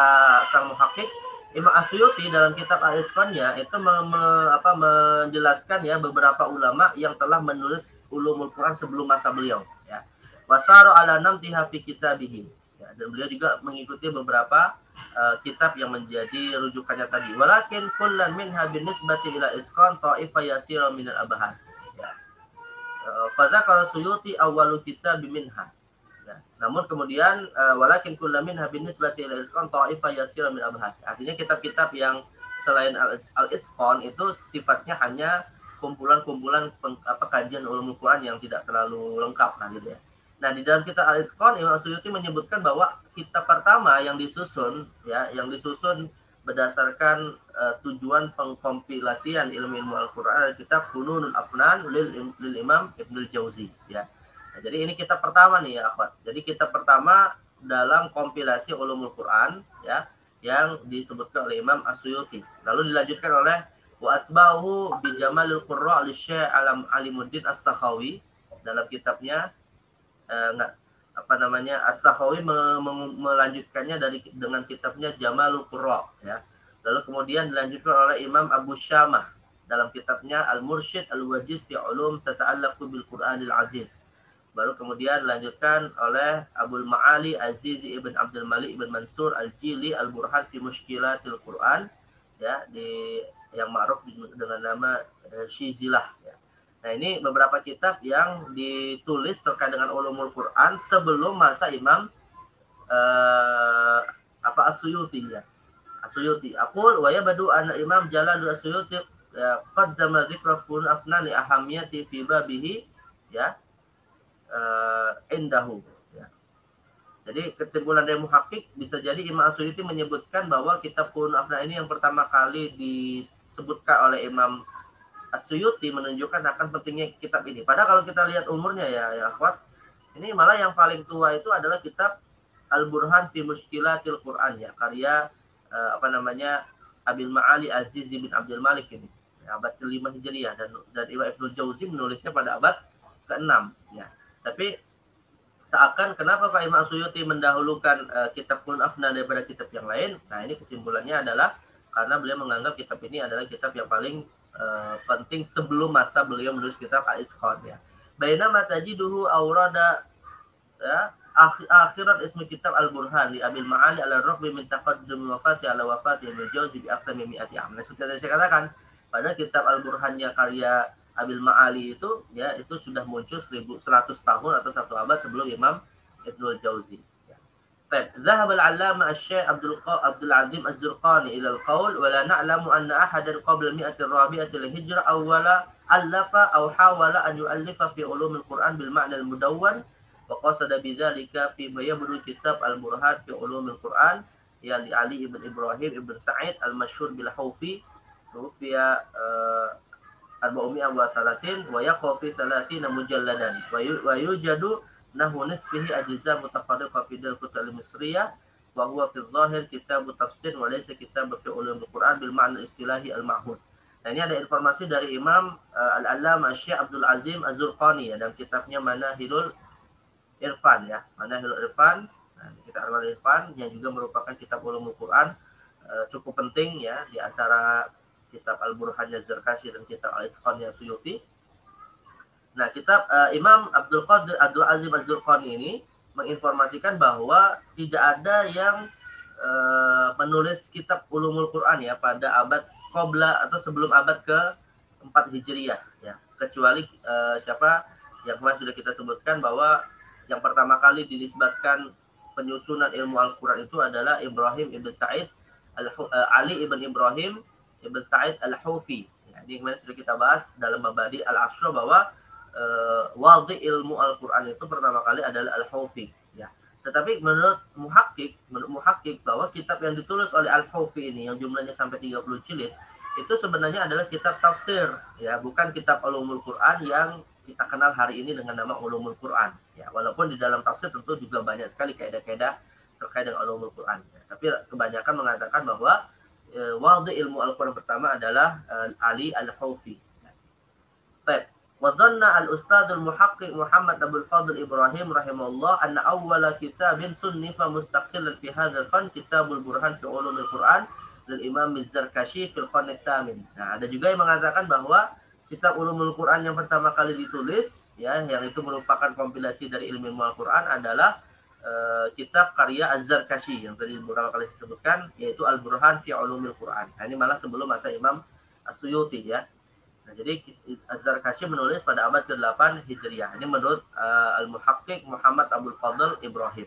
sang muhakkik Imam As-Suyuti dalam kitab Al-Itqannya itu menjelaskan ya beberapa ulama yang telah menulis ulumul Quran sebelum masa beliau, ya. Wasaru ala namtiha fi kitabihi. Ya, dan beliau juga mengikuti beberapa kitab yang menjadi rujukannya tadi. Walakin kullan minha binisbati ila itqan ta'ifa yasira min al-abahan. Ya. Fadzakara Suyuti awwalu kitab minha. Ya. Namun kemudian walakin kullan minha binisbati ila itqan ta'ifa yasira min al-abahan. Artinya kitab-kitab yang selain al-itqan itu sifatnya hanya kumpulan-kumpulan kajian ulumul Quran yang tidak terlalu lengkap, nah gitu ya. Nah, di dalam kitab Al-Itqan, Imam Suyuti menyebutkan bahwa kitab pertama yang disusun berdasarkan tujuan pengkompilasian ilmu-ilmu Al-Quran adalah kitab Fununul Afnan lil Imam Ibnul Jauzi, ya. Nah, jadi ini kitab pertama nih ya, akhwat. Jadi kitab pertama dalam kompilasi ulumul Quran, ya, yang disebutkan oleh Imam As-Suyuti. Lalu dilanjutkan oleh wa atba'uhu bi Jamalul Qurra' li Syekh Alimuddin As-Sakhawi dalam kitabnya As-Sakhawi melanjutkannya dengan kitabnya Jamalul Qurra', ya. Lalu kemudian dilanjutkan oleh Imam Abu Syamah dalam kitabnya Al-Mursyid Al-Wajiz fi Ulum Tata'allaqu bil Qur'anil Aziz. Baru kemudian dilanjutkan oleh Abul Ma'ali Azizi ibn Abdul Malik ibn Mansur Al-Jili Al-Burhan fi Mushkilatil Quran, ya, yang ma'ruf dengan nama Syizilah, ya. Nah, ini beberapa kitab yang ditulis terkait dengan ulumul Quran sebelum masa Imam As-Suyuti, ya. As-Suyuti. Aqul wa yabdu anna Imam Jalalul As-Suyuti qaddama dzikra funun afnan li ahamiyati fi babihi, ya, indahu, ya. Jadi kesimpulan dari muhakkik bisa jadi Imam As-Suyuti menyebutkan bahwa kitab funun afnan ini yang pertama kali disebutkan oleh Imam As-Suyuti menunjukkan akan pentingnya kitab ini. Padahal kalau kita lihat umurnya ya akhwat, ini malah yang paling tua itu adalah kitab Al-Burhan fi Mushkilatil Quran, ya, karya Abil Ma'ali Aziz bin Abdul Malik ini, ya, abad ke-5 Hijriah, dan Imam Ibnul Jauzi menulisnya pada abad ke-6, ya. Tapi seakan kenapa Pak Imam As-Suyuti mendahulukan kitab Funun Afnan daripada kitab yang lain? Nah, ini kesimpulannya adalah karena beliau menganggap kitab ini adalah kitab yang paling penting sebelum masa beliau menulis kitab Al-Itqan, ya. Bainama tajiduhu awrada, ya, akhirat ismi kitab Al-Burhan di Abil Ma'ali ala-Raqbi min taqaddum wafati ala wafati Ibnul Jauzi bi aktsar min 100 am. Nah, seperti saya katakan, pada kitab Al-Burhannya karya Abil Ma'ali itu, ya, itu sudah muncul 1100 tahun atau 1 abad sebelum Imam Ibnul Jauzi. طيب ذهب العلامة الشيخ عبد العظيم الزرقاني إلى القول ولا نعلم أن أحدا قبل المئة الرابعة للهجرة ألف أو حاول أن يؤلف في علوم القرآن بالمعنى المدون وقصد بذلك فيما يبدو كتاب البرهان في علوم القرآن يعني علي بن إبراهيم بن سعيد المشهور بالحوفي توفي 430 ويقع في 30 مجلدا ويوجد نحو نصفه أجزاء متفرقة في الكتب المصرية وهو في الظاهر كتاب تفسير وليس كتاب في علوم القرآن بالمعنى الاصطلاحي المعهود. Nah, ini ada informasi dari Imam Al-Allamah Syekh Abdul Azim Az-Zurqani, ya, dalam kitabnya Manahilul Irfan, ya, Manahilul Irfan. Nah, kitab Al-Irfan yang juga merupakan kitab ulumul Quran cukup penting, ya, di antara kitab Al-Burhannya Zarkashi dan kitab Al-Itqannya Suyuti. Nah, kitab Imam Abdul Qadir Abdul Azim Az-Zurqani ini menginformasikan bahwa tidak ada yang menulis kitab Ulumul Quran ya pada abad Qobla atau sebelum abad ke-4 Hijriyah ya. Kecuali siapa yang kemarin sudah kita sebutkan bahwa yang pertama kali dinisbatkan penyusunan ilmu Al-Quran itu adalah Ibrahim ibn Sa'id Ali ibn Ibrahim ibn Sa'id Al-Hufi. Ya, ini kemarin sudah kita bahas dalam Mabadi Al-Ashra bahwa wadi ilmu Al-Quran itu pertama kali adalah Al-Hufi. Ya. Tetapi menurut muhakkik bahwa kitab yang ditulis oleh Al-Hufi ini yang jumlahnya sampai 30 jilid itu sebenarnya adalah kitab tafsir, ya, bukan kitab Ulumul Quran yang kita kenal hari ini dengan nama Ulumul Quran. Ya, walaupun di dalam tafsir tentu juga banyak sekali kaidah-kaidah terkait dengan Ulumul Quran. Ya, tapi kebanyakan mengatakan bahwa wadi ilmu Al-Quran pertama adalah Ali Al-Hufi. Baik. وظن الأستاذ المحقق محمد أبو الفضل إبراهيم رحمه الله أن أول كتاب صنف مستقلا في هذا الفن كتاب البرهان في علوم القرآن للإمام الزركشي في القرن الثامن. Nah, ada juga yang mengatakan bahwa kitab Ulumul Quran yang pertama kali ditulis, ya, yang itu merupakan kompilasi dari ilmu Al-Quran adalah kitab karya Az-Zarkashi yang tadi beberapa kali disebutkan, yaitu Al-Burhan fi Ulumil Quran. Nah, ini malah sebelum masa Imam As-Suyuti ya. Nah, jadi Az-Zarkashi menulis pada abad ke-8 Hijriah. Ini menurut Al-Muhaqqiq Muhammad Abdul Fadl Ibrahim.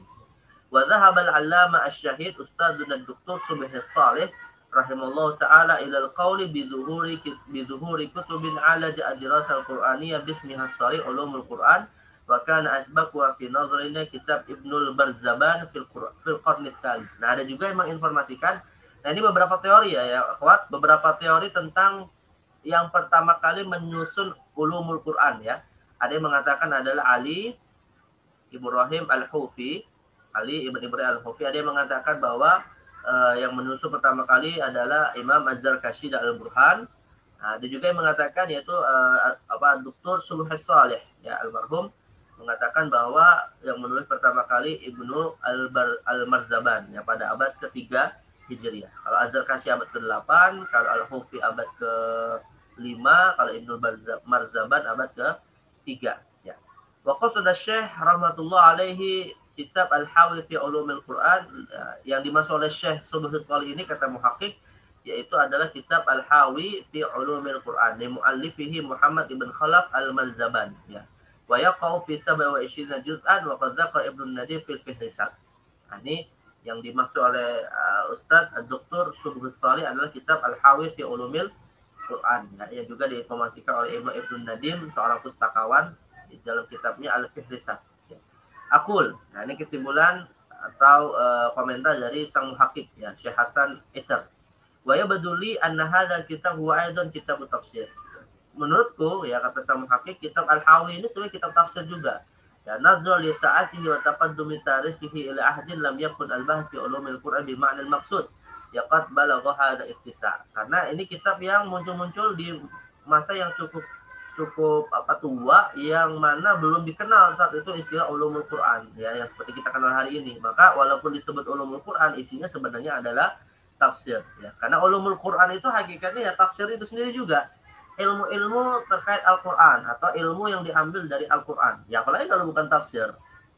Wa dhahaba al-'allama asy-syahid Ustadzuna Dr. Subhi Shalih rahimallahu taala ila al-qauli bi dhuhuri kutubin 'ala ad-dirasah al-Qur'aniyah bismiha as-Sharih Ulumul Quran wa kana asbaqu fi nazarina kitab Ibnul Barzaban fil qarn ats-tsalits. Nah, ada juga yang menginformasikan. Nah, ini beberapa teori ya, akhwat, beberapa teori tentang yang pertama kali menyusun Ulumul Quran ya. Ada yang mengatakan adalah Ali Ibrahim Al-Hufi, Ali ibn Ibrahim Al-Hufi. Ada yang mengatakan bahwa yang menyusun pertama kali adalah Imam Az-Zarkashi dan Al-Burhan. Nah, ada juga yang mengatakan yaitu Dr. Subhi Shalih ya, almarhum, mengatakan bahwa yang menulis pertama kali Ibnu Al-Marzaban ya pada abad ke-3 Hijriah. Kalau Az-Zarkashi abad ke-8, kalau Al-Hufi abad ke-5, kalau Ibnu Marzaban abad ke-3 ya. Wa qasada Syekh rahmatullah alaihi kitab Al-Hawi fi Ulumil Quran, yang dimaksud oleh Syekh Subhi Shalih ini kata muhaqqiq yaitu adalah kitab Al-Hawi fi Ulumil Quran li muallifihi Muhammad ibn Khalaf Al-Malzaban ya. Wa yaqau fi 27 juz'an wa qad dzakara Ibnu Nadim fil Fihrisat. Nah, ini yang dimaksud oleh Ustadz Dr. Subhi Shalih adalah kitab Al-Hawi fi Ulumil Quran ya, yang juga diinformasikan oleh Ibnu Nadim, seorang pustakawan, di dalam kitabnya Al-Fihrisat ya. Akul. Nah, ini kesimpulan atau komentar dari sang muhaqqiq ya, Syekh Hasan Eter. Wa yabduli anna hadzal kitab huwa aidan kitab tafsir. Menurutku ya, kata sang muhaqqiq, kitab Al-Hawi ini sebenarnya kitab tafsir juga. Ya, nazar li sa'atihi wa taqaddumi tarihihi ila ahdin lam yakun al-bahth fi ulumil Quran bi ma'na al-maqsud. Ya qad balagha hadha ittisa'. Karena ini kitab yang muncul-muncul di masa yang cukup tua, yang mana belum dikenal saat itu istilah ulumul Quran ya, yang seperti kita kenal hari ini. Maka walaupun disebut ulumul Quran, isinya sebenarnya adalah tafsir ya. Karena ulumul Quran itu hakikatnya ya tafsir itu sendiri juga. Ilmu-ilmu terkait Al-Quran atau ilmu yang diambil dari Al-Quran. Ya, apalagi kalau bukan tafsir.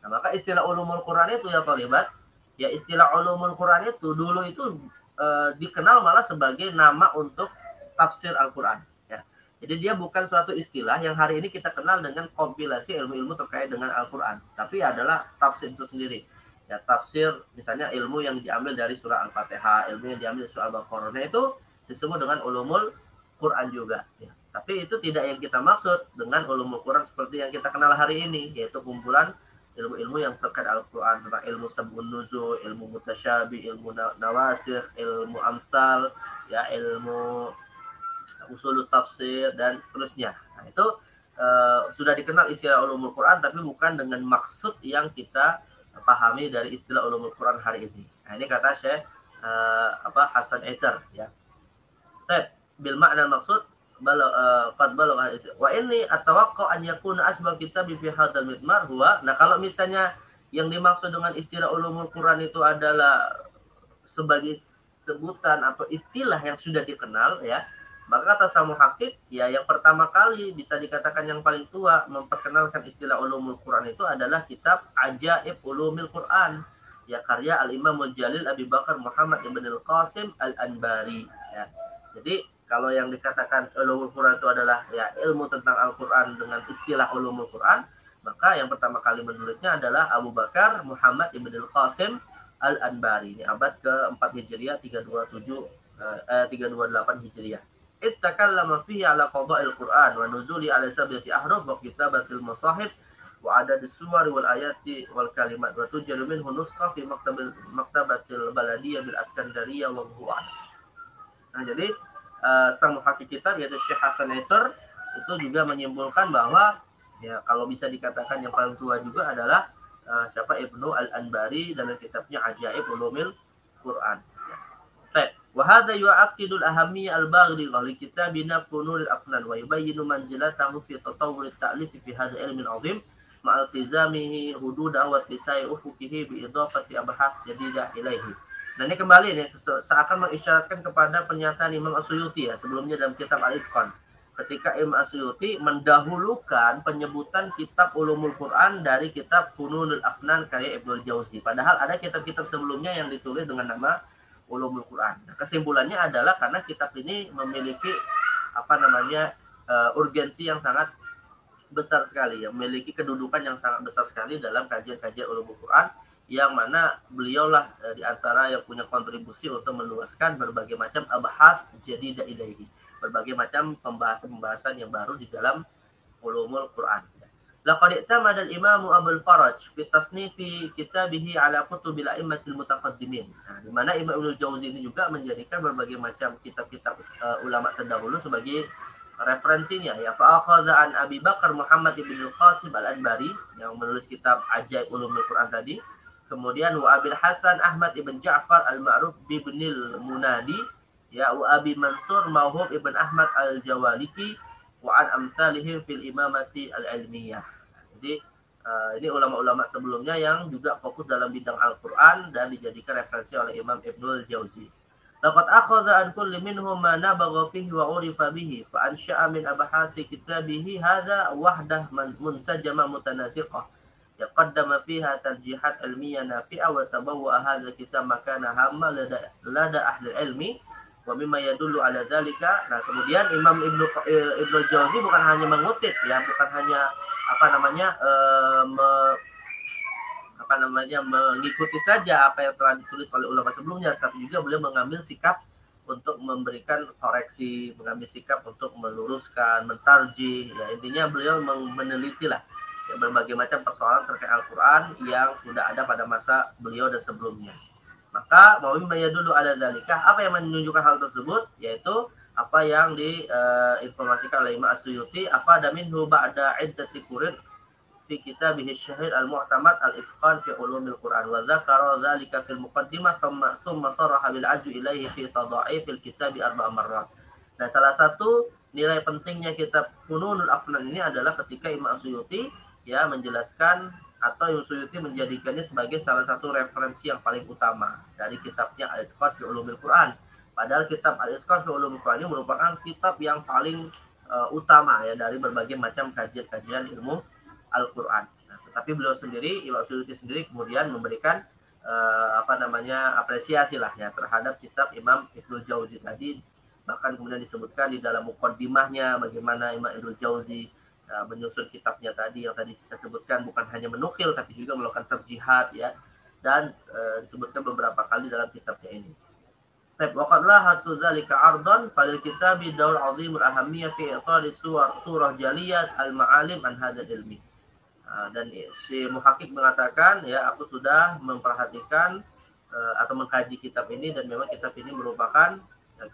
Nah, maka istilah ulumul Quran itu ya Thalibat, ya istilah ulumul Quran itu dulu itu dikenal malah sebagai nama untuk tafsir Al-Quran. Ya. Jadi dia bukan suatu istilah yang hari ini kita kenal dengan kompilasi ilmu-ilmu terkait dengan Al-Quran. Tapi adalah tafsir itu sendiri. Ya, tafsir misalnya ilmu yang diambil dari surah Al-Fatihah, ilmu yang diambil dari surah Al-Baqarah, itu disebut dengan ulumul Quran juga ya. Tapi itu tidak yang kita maksud dengan ulumul Quran seperti yang kita kenal hari ini, yaitu kumpulan ilmu-ilmu yang terkait Al-Quran, tentang ilmu sab'un nuzul, ilmu mutasyabih, ilmu nawasikh, ilmu amsal ya, ilmu usul tafsir dan seterusnya. Nah, itu sudah dikenal istilah ulumul Quran, tapi bukan dengan maksud yang kita pahami dari istilah ulumul Quran hari ini. Nah, ini kata Syekh Hasan Eter ya. Bil makna maksud qad balagha wa inni atawaqqa an yakuna asbab kitab fi hadzal midmar huwa. Nah, kalau misalnya yang dimaksud dengan istilah ulumul Quran itu adalah sebagai sebutan atau istilah yang sudah dikenal ya, Maka kata sang muhakkik, ya yang pertama kali bisa dikatakan yang paling tua memperkenalkan istilah ulumul Quran itu adalah kitab Ajaib Ulumil Quran, ya karya Al-Imam Al-Jalil Abi Bakar Muhammad Ibn Al-Qasim Al-Anbari. Ya. Jadi kalau yang dikatakan ulumul Quran itu adalah ya ilmu tentang Al-Quran dengan istilah ulumul Quran, maka yang pertama kali menulisnya adalah Abu Bakar Muhammad Ibn Al-Qasim Al-Anbari. Ini abad ke-4 Hijriah 328 Hijriah. Ittakallama fihi ala qada'il Qur'an wa nuzuli ala sab'ati ahruf wa kitabatil masahib wa adad as-suwar wal ayati wal kalimat wa tujalu minhu nuskha fi maktabatil baladiyah bil Askandariyah wa huwa. Nah, jadi sang muhakkik kitab yaitu Syekh Hasan Aitar itu juga menyimpulkan bahwa ya kalau bisa dikatakan yang paling tua juga adalah siapa Ibnu Al-Anbari dalam kitabnya Ajaib Ulumil Quran. Baik. وهذا يؤكد الأهمية البالغة لكتابنا فنون الأفنان ويبين منزلته في تطور التأليف في هذا العلم العظيم مع التزامه حدوده واتساع أفقه بإضافة أبحاث جديدة إليه. Nah ini kembali nih seakan mengisyaratkan kepada pernyataan Imam As-Suyuti ya sebelumnya dalam kitab Al-Isqan. Ketika Imam As-Suyuti mendahulukan penyebutan kitab Ulumul Quran dari kitab Fununul Afnan karya Ibnul Jauzi. Padahal ada kitab-kitab sebelumnya yang ditulis dengan nama Ulumul Quran. Nah, kesimpulannya adalah karena kitab ini memiliki urgensi yang sangat besar sekali, ya, memiliki kedudukan yang sangat besar sekali dalam kajian-kajian Ulumul Quran, yang mana beliaulah di antara yang punya kontribusi untuk meluaskan berbagai macam abahas jadi ilaihi, berbagai macam pembahasan-pembahasan yang baru di dalam Ulumul Quran. Laqad i'tamada al-Imam Abul Faraj fi tasnifi kitabihi ala kutubil a'immatil mutaqaddimin. Nah, di mana Imam Ibnu Jauzi ini juga menjadikan berbagai macam kitab-kitab ulama terdahulu sebagai referensinya, ya fa'akhadha an Abi Bakar Muhammad ibn Al-Qasim Al-Anbari yang menulis kitab Ajaib Ulumul Quran tadi, kemudian wa Abil Hasan Ahmad ibn Ja'far Al-Ma'ruf ibnil Munadi, ya wa Abi Mansur Mauhub ibn Ahmad Al-Jawaliki wa an amsalihim fil imamati al-ilmiyah. Jadi ini ulama-ulama sebelumnya yang juga fokus dalam bidang Al-Quran dan dijadikan referensi oleh Imam Ibnul Jauzi. Laqad akhadha an kulli minhum ma nabagha fihi wa urifa bihi fa ansha'a min abahati kitabihi hadha wahdah munsajama mutanasiqah yaqaddama fiha tarjihat ilmiyyah nafi'ah wa tabawwa hadha kitab makana hamma lada ahli ilmi wa mimma yadullu ala dzalika. Nah, kemudian Imam Ibnu Jauzi bukan hanya mengutip, ya, bukan hanya mengikuti saja apa yang telah ditulis oleh ulama sebelumnya, tapi juga beliau mengambil sikap untuk memberikan koreksi, mengambil sikap untuk meluruskan, mentarjih, ya intinya beliau meneliti lah ya, berbagai macam persoalan terkait Al-Quran yang sudah ada pada masa beliau dan sebelumnya. Maka mawimaya dulu ada dalikah, apa yang menunjukkan hal tersebut, yaitu apa yang diinformasikan oleh Imam As-Suyuti, apa daminhu ba'da iddati qurin fi kitabih syahir al-mu'tamad al-itqan fi ulumil Quran wa dzakara dzalika fil muqaddimah thumma saraha bil ajwi ilaihi fi tadha'if al-kitab 4 marrat. Nah, salah satu nilai pentingnya kitab Fununul Afnan ini adalah ketika Imam As-Suyuti ya menjelaskan atau Imam Suyuti menjadikannya sebagai salah satu referensi yang paling utama dari kitabnya Al-Itqan fi Ulumil Quran. Padahal kitab Al-Itqan fi Ulumil Quran ini merupakan kitab yang paling utama ya dari berbagai macam kajian-kajian ilmu Al-Quran. Nah, tetapi beliau sendiri, Imam Suyuti sendiri kemudian memberikan apresiasi lah ya terhadap kitab Imam Ibnul Jauzi tadi. Bahkan kemudian disebutkan di dalam muqaddimahnya bagaimana Imam Ibnul Jauzi menyusun kitabnya tadi yang tadi kita sebutkan, bukan hanya menukil tapi juga melakukan terjihad ya, dan disebutkan beberapa kali dalam kitabnya ini. Waqad lahatu dzalika ardan fal kitabi daul azimul ahammiyah fi i'tali surah jaliyat al-ma'alim an hadzal ilmi. Dan si muhakkik mengatakan ya aku sudah memperhatikan atau mengkaji kitab ini, dan memang kitab ini merupakan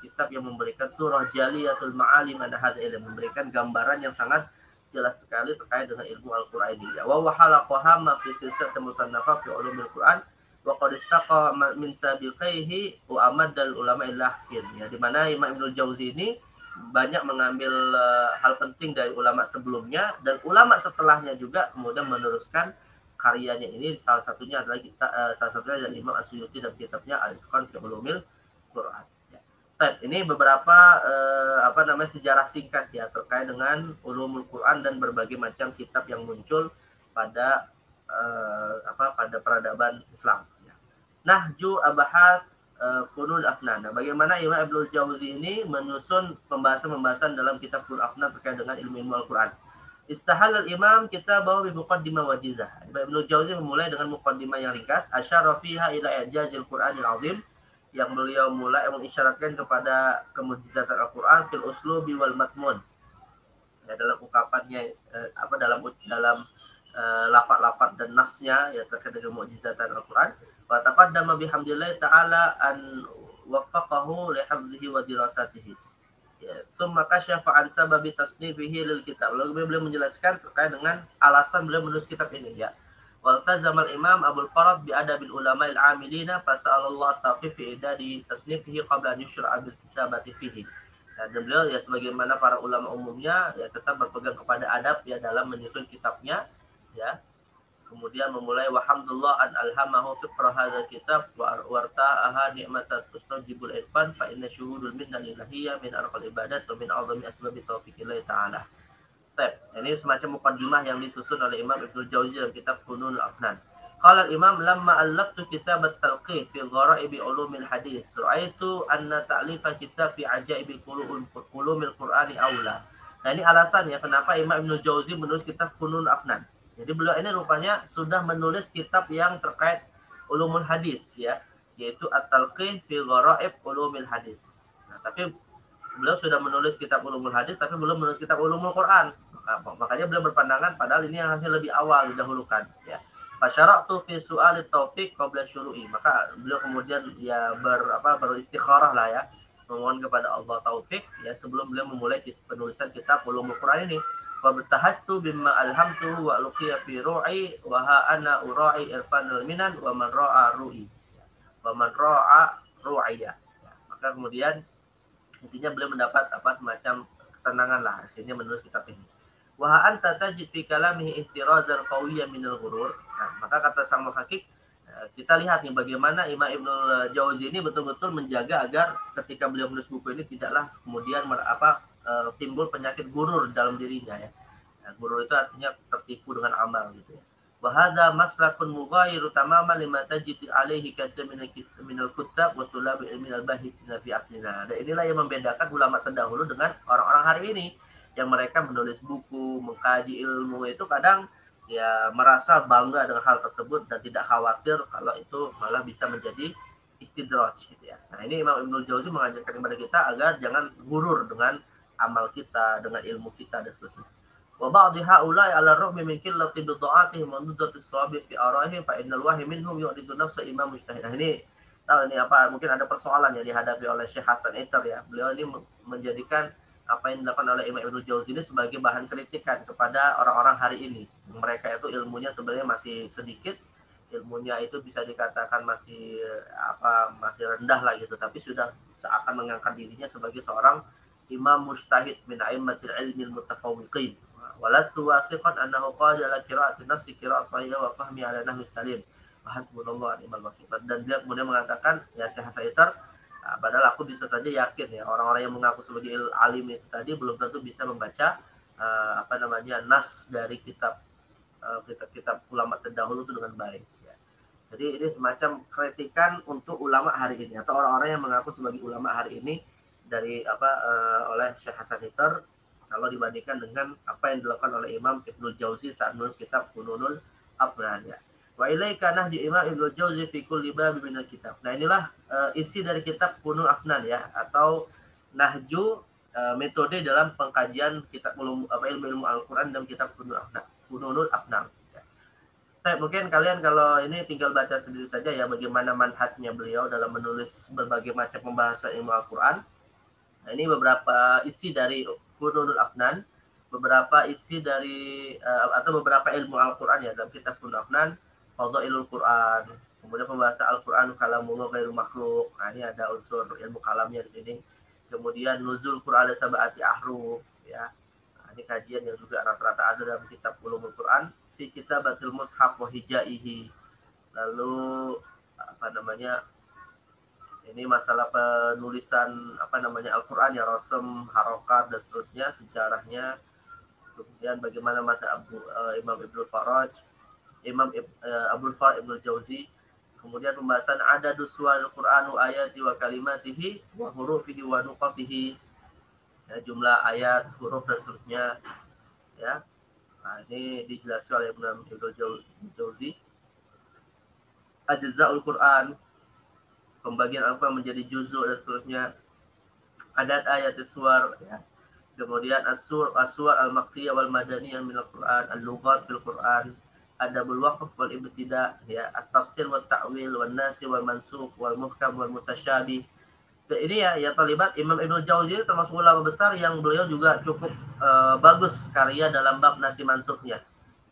kitab yang memberikan surah jaliyatul ma'alim an hadzal ilmi, memberikan gambaran yang sangat jelas sekali terkait dengan ilmu Al-Quran ini. Wa halaqaha ma fi silsilatil musannafah fi ulumil Quran wa qad istaqa min sabiqihi wa amadal ulama al-akhir. Ya, di mana Imam Ibnul Jauzi ini banyak mengambil hal penting dari ulama sebelumnya, dan ulama setelahnya juga kemudian meneruskan karyanya ini. Salah satunya adalah dari Imam As-Suyuti dalam kitabnya Al-Itqan fi Ulumil Quran. Ya. Ini beberapa sejarah singkat ya terkait dengan ulumul Quran dan berbagai macam kitab yang muncul pada pada peradaban Islam. Nahju Abahas Funul Afnan. Nah, bagaimana Imam Ibnul Jauzi ini menyusun pembahasan-pembahasan dalam kitab Funul Afnan terkait dengan ilmu Al-Quran. Istahal al-imam kita bawa bi muqaddimah wajizah. Imam Ibnul Jauzi memulai dengan muqaddimah yang ringkas. Asyara fiha ila i'jazil Qur'anil azim, yang beliau mulai mengisyaratkan kepada kemujizatan Al-Quran fil uslubi wal matmun. Ya, dalam ungkapannya dalam lafaz-lafaz dan nasnya ya terkait dengan mukjizatan Al-Quran. Wa taqaddama bihamdillah ta'ala an waffaqahu li hifdhihi wa dirasatihi. Ya, tsumma kasyafa an sababi tasnifihi lil kitab. Lalu beliau menjelaskan terkait dengan alasan beliau menulis kitab ini ya. Waltazama al-imam Abdul Farad bi adabil ulama al-amilina fasa'alallah taufiq fi idadi tasnifihi qabla an yushra'a bil kitabati fihi. Dan beliau ya sebagaimana para ulama umumnya ya tetap berpegang kepada adab ya dalam menyusun kitabnya ya. Kemudian memulai wahamdulillah an alhamahu fiqra hadzal kitab wa warta'aha ni'matat tustajibul irfan fa inna syuhudul minna lillahiyya min arqal ibadat wa min a'zami asbabi taufiqillah ta'ala. Ini semacam muqaddimah yang disusun oleh Imam Ibnul Jauzi dalam kitab Fununul Afnan. Qala al-Imam lamma allaftu kitab at-talqih fi gharaib ulumil hadis ra'aitu anna ta'lifa kitab fi ajaibil ulumil Qur'ani aula. Nah, ini alasannya kenapa Imam Ibnul Jauzi menulis kitab Fununul Afnan. Jadi beliau ini rupanya sudah menulis kitab yang terkait ulumul hadis ya, yaitu at-talqih fi gharaib ulumil hadis. Nah, tapi beliau sudah menulis kitab ulumul hadis tapi belum menulis kitab ulumul Quran. Makanya beliau berpandangan padahal ini yang harusnya lebih awal didahulukan ya. Fasyara'tu fi su'alit taufiq qabla syuru'i. Maka beliau kemudian ya beristikharah lah ya, memohon kepada Allah taufik ya sebelum beliau memulai penulisan kitab ulumul Quran ini. Wa batahattu bimma alhamtuhu wa luqiya fi ru'i wa ha ana ura'i irfanul minan wa man ra'a ru'i. Wa man ra'a ru'iyya. Maka kemudian intinya beliau mendapat semacam ketenangan lah akhirnya menulis kitab ini. Wa anta tajid fi kalamihi ihtirazan qawiyyan min al-ghurur. Nah, maka kata sang muhaqqiq, kita lihat nih bagaimana Imam Ibnul Jauzi ini betul-betul menjaga agar ketika beliau menulis buku ini tidaklah kemudian timbul penyakit gurur dalam dirinya ya. Nah, gurur itu artinya tertipu dengan amal gitu ya. Wa hadza maslakun mughayir tamaman lima tajid alaihi katsir min al-kuttab wa tulab ilmi al-bahithina fi asrina. Dan inilah yang membedakan ulama terdahulu dengan orang-orang hari ini yang mereka menulis buku, mengkaji ilmu itu kadang ya merasa bangga dengan hal tersebut dan tidak khawatir kalau itu malah bisa menjadi istidraj gitu ya. Nah, ini Imam Ibnul Jauzi mengajarkan kepada kita agar jangan gurur dengan amal kita, dengan ilmu kita dan seterusnya. Wa ba'dhi haula'i 'ala ar-rahmi min qillati bid'atihim wa nudrati as-sawabi fi ara'ihim fa innal wahyi minhum yu'ridu nafsa imam mujtahid. Nah, ini tahu ini mungkin ada persoalan yang dihadapi oleh Syekh Hasan Itar ya. Beliau ini menjadikan apa yang dilakukan oleh Imam Ibnul Jauzi ini sebagai bahan kritikan kepada orang-orang hari ini. Mereka itu ilmunya sebenarnya masih sedikit, ilmunya itu bisa dikatakan masih rendah lah gitu, tapi sudah seakan mengangkat dirinya sebagai seorang imam mujtahid min a'immatil ilmi al-mutafawwiqin. Walastu wathiqan annahu qala ala qira'ati nafsi qira'at sahih wa fahmi ala nahwi salim. Hasbunallahu wa ni'mal wakil. Dan dia kemudian mengatakan ya Syekh Hasan Itar, padahal aku bisa saja yakin ya orang-orang yang mengaku sebagai alim itu tadi belum tentu bisa membaca nas dari kitab ulama terdahulu itu dengan baik ya. Jadi ini semacam kritikan untuk ulama hari ini atau orang-orang yang mengaku sebagai ulama hari ini dari oleh Syekh Hasan Itar kalau dibandingkan dengan apa yang dilakukan oleh Imam Ibnul Jauzi saat menulis kitab Fununul Afnan ya. Wa ilaika nahju Imam Ibnul Jauzi fi kulli bab min al-kitab. Nah, inilah isi dari kitab Fununul Afnan ya, atau nahju metode dalam pengkajian kitab ilmu Al-Qur'an dalam kitab Fununul Afnan. Ya. Nah, mungkin kalian kalau ini tinggal baca sendiri saja ya bagaimana manhajnya beliau dalam menulis berbagai macam pembahasan ilmu Al-Qur'an. Nah, ini beberapa isi dari Fununul Afnan, beberapa isi dari atau beberapa ilmu Al-Qur'an ya dalam kitab Fununul Afnan. Fadhailul Quran, kemudian pembahasan Al-Quran kalamullah ghairu makhluk. Nah, ini ada unsur ilmu kalamnya di sini. Kemudian nuzul Quran ada sab'ati ahruf ya. Nah, ini kajian yang juga rata-rata ada dalam kitab Ulumul Quran fi kitabatil mushaf wa hijaihi. Lalu Ini masalah penulisan Al-Quran ya, rasem, harokat dan seterusnya, sejarahnya. Kemudian bagaimana mata Imam Ibnu Faraj, Abdul Far Ibnu Jauzi. Kemudian pembahasan ada suwal Qur'anu ayati wa kalimatihi wa hurufihi wa nuqatihi, ya, jumlah ayat, huruf dan seterusnya, ya. Nah, ini dijelaskan oleh Ibnu Jauzi. Ajza'ul Qur'an, pembagian Al-Quran menjadi juzuk dan seterusnya. Adat ayat suwar, ya. Kemudian as-suwar al-makkiyah wal madaniyah min al-Qur'an, al-lughat fil Qur'an, adabul waqf wal ibtida, ya, at-tafsir wal ta'wil wal nasi wal mansukh wal muhkam wal mutasyabih. Ini ya, ya talibat Imam Ibnu Jauzi termasuk ulama besar yang beliau juga cukup bagus karya dalam bab nasi mansukhnya.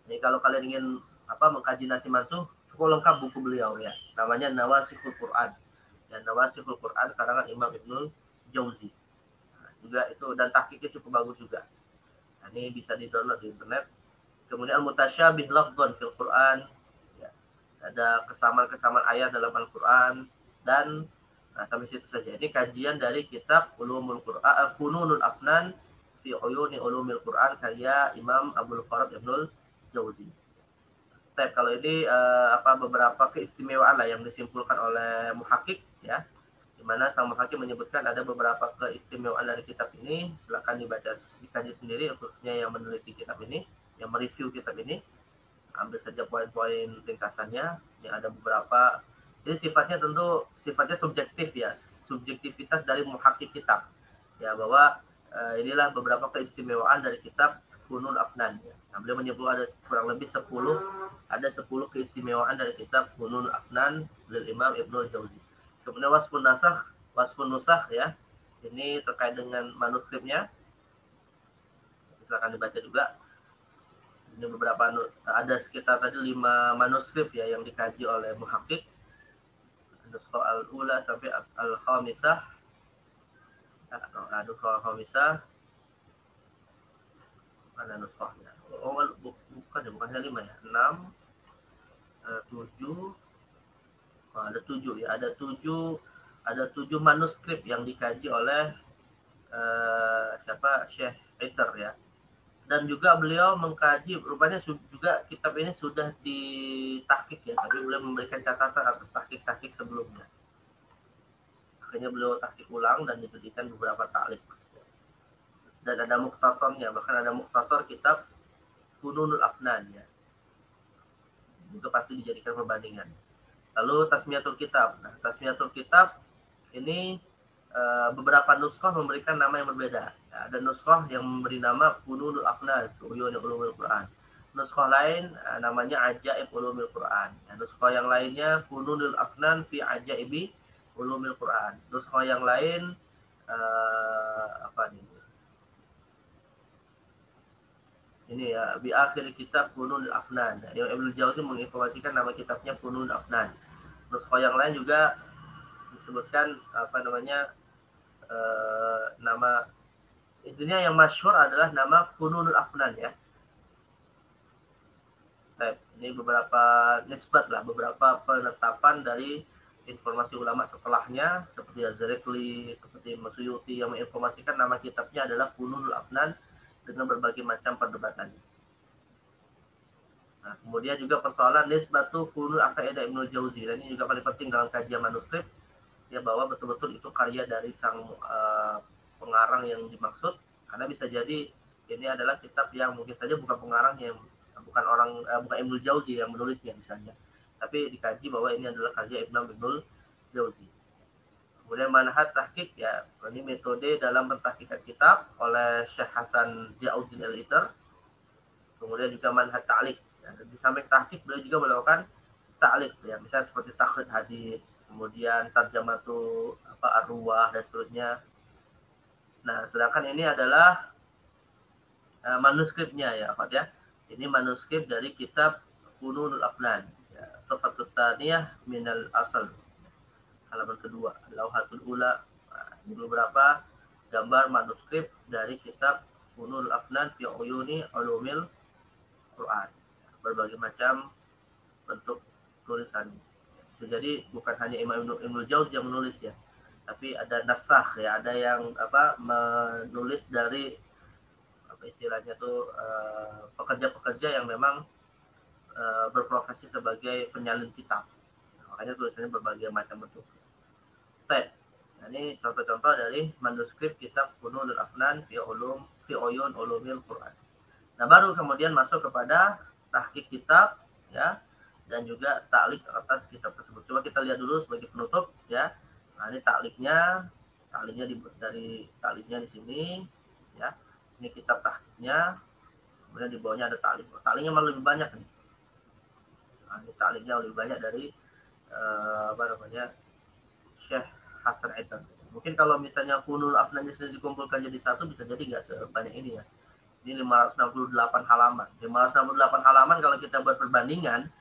Jadi kalau kalian ingin mengkaji nasi mansukh, cukup lengkap buku beliau ya. Namanya Nawasikhul Quran. Dan Nawasikhul Quran karangan Imam Ibnu Jauzi. Nah, juga itu, dan tahqiqnya cukup bagus juga. Nah, ini bisa di-download di internet. Kemudian al-mutasyabih lafdhan fil Quran. Ya, ada kesamaan-kesamaan ayat dalam Al-Quran, dan sampai situ saja. Ini kajian dari kitab Ulumul Quran, Fununul Afnan fi Uyuni Ulumil Quran karya Imam Abdul Farad Ibnul Jauzi. Kalau ini beberapa keistimewaan lah yang disimpulkan oleh muhakkik, ya, di mana sang muhakkik menyebutkan ada beberapa keistimewaan dari kitab ini. Silakan dibaca, dikaji sendiri, khususnya yang meneliti kitab ini, yang mereview kitab ini. Ambil saja poin-poin ringkasannya. Yang ada beberapa. Jadi sifatnya subjektif ya, subjektivitas dari muhakkik kitab. Ya, bahwa inilah beberapa keistimewaan dari kitab Fununul Afnan. Ya. Nah, beliau menyebut ada kurang lebih 10 keistimewaan dari kitab Fununul Afnan dari Imam Ibnu Jauzi. Kemudian wasfun nusakh ya. Ini terkait dengan manuskripnya. Silakan dibaca juga. Ini beberapa, ada sekitar tadi 5 manuskrip ya yang dikaji oleh muhakkik. Nuskhah al-ula sampai al-khamisah. Mana nuskhahnya? Oh, bukan hanya 5 ya. 6, 7. Ada 7 ya. Ada 7 manuskrip yang dikaji oleh Syekh Eiter ya. Dan juga beliau mengkaji, rupanya juga kitab ini sudah ditahqiq ya, tapi beliau memberikan catatan atas tahqiq sebelumnya. Akhirnya beliau tahqiq ulang dan diberikan beberapa ta'liq. Dan ada mukhtasarnya, bahkan ada mukhtasar kitab Fununul Afnan ya. Itu pasti dijadikan perbandingan. Lalu Tasmiyatul Kitab. Nah, Tasmiyatul Kitab ini beberapa nuskhah memberikan nama yang berbeda. Ya, ada nuskhah yang memberi nama Fununul Afnan, Uyun Ulumul Quran. Nuskhah lain namanya Ajaib Ulumul Quran. Ya, nuskhah yang lainnya Fununul Afnan fi Ajaibi Ulumul Quran. Nuskhah yang lain ini ya, bi akhir kitab Fununul Afnan. Ya, Ibnu Jauzi menginformasikan nama kitabnya Fununul Afnan. Nuskhah yang lain juga disebutkan nama, intinya yang masyhur adalah nama Fununul Afnan ya. Nah, ini beberapa nisbat lah, beberapa penetapan dari informasi ulama setelahnya, seperti Az-Zarqli, seperti Suyuti yang menginformasikan nama kitabnya adalah Fununul Afnan dengan berbagai macam perdebatan. Nah, kemudian juga persoalan nisbatu Fununul Aqaidah Ibnu Jauzi. Dan ini juga paling penting dalam kajian manuskrip, ya, bahwa betul-betul itu karya dari sang pengarang yang dimaksud, karena bisa jadi ini adalah kitab yang mungkin saja bukan pengarangnya, bukan Ibnu Jauzi yang menulisnya misalnya, tapi dikaji bahwa ini adalah karya Ibnu Jauzi. Kemudian manhaj tahqiq ya, ini metode dalam mentahqiqkan kitab oleh Syekh Hasan Ziauddin al-Iter. Kemudian juga manhaj ta'liq. Ya, di samping tahqiq beliau juga melakukan ta'liq ya, misalnya seperti takhrij hadis, kemudian tarjamatu ar-ruwah dan seterusnya. Nah, sedangkan ini adalah manuskripnya ya, Pak ya. Ini manuskrip dari kitab Fununul Afnan. Ya, Safatut Tsaniyah minal Asal. Halaman kedua, Lauhatul Ula. Nah, ini beberapa gambar manuskrip dari kitab Fununul Afnan fi Uyuni Ulumil Quran. Berbagai macam bentuk tulisan. Jadi bukan hanya Imam Ibnu Jauzi yang menulis ya, tapi ada nasakh ya, ada yang menulis dari apa istilahnya tuh pekerja-pekerja yang memang berprofesi sebagai penyalin kitab. Makanya tulisannya berbagai macam bentuk. Baik. Nah, ini contoh-contoh dari manuskrip kitab Fununul Afnan fi Uyun Ulumil Quran. Nah, baru kemudian masuk kepada tahqiq kitab ya, dan juga taklik atas kitab tersebut. Coba kita lihat dulu sebagai penutup ya. Nah, ini takliknya dari takliknya di sini ya. Ini kitab tahqiqnya. Kemudian di bawahnya ada taklik. Takliknya malah lebih banyak nih. Nah, ini takliknya lebih banyak dari Syekh Hasan Aitan. Mungkin kalau misalnya Funul Afnan dikumpulkan jadi satu bisa jadi nggak sebanyak ini ya. Ini 568 halaman. 568 halaman kalau kita buat perbandingan,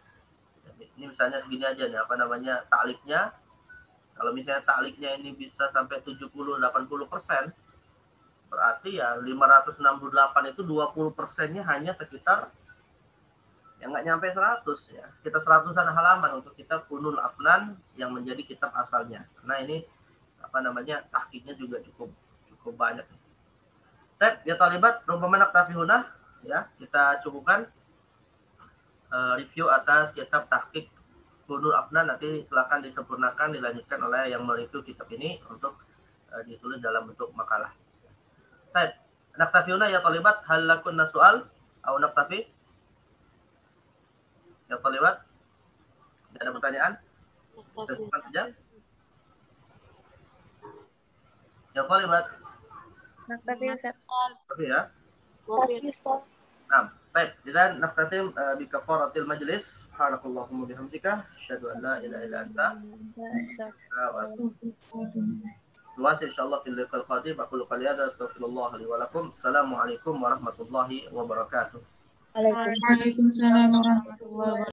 ini misalnya segini aja nih, takliknya. Kalau misalnya takliknya ini bisa sampai 70-80%, berarti ya 568 itu 20%-nya hanya sekitar yang nggak nyampe 100 ya. Kita 100-an halaman untuk kitab Funul Afnan yang menjadi kitab asalnya. Nah ini tahqiqnya juga cukup banyak. Ya talibat rumpama naktafihuna ya, kita cukupkan review atas kitab tahqiq Funul Afnan. Nanti silakan disempurnakan, dilanjutkan oleh yang mereview kitab ini untuk ditulis dalam bentuk makalah. Baik, naktafihuna ya talibat, hal lakunna soal au naktafi? Ya talibat, tidak ada pertanyaan? Kita saja. Ya talibat. Naktafi Ustaz. Tapi ya. Ustaz. Nah, baik. Idzan naftatim bi kafaratil majlis. Subhanakallahumma bihamdika asyhadu an la ilaha illa anta wa insyaallah fil liqa'il qadim aqulu qali hadza astaghfirullah li wa lakum. Assalamualaikum warahmatullahi wabarakatuh. Waalaikumsalam warahmatullahi wabarakatuh.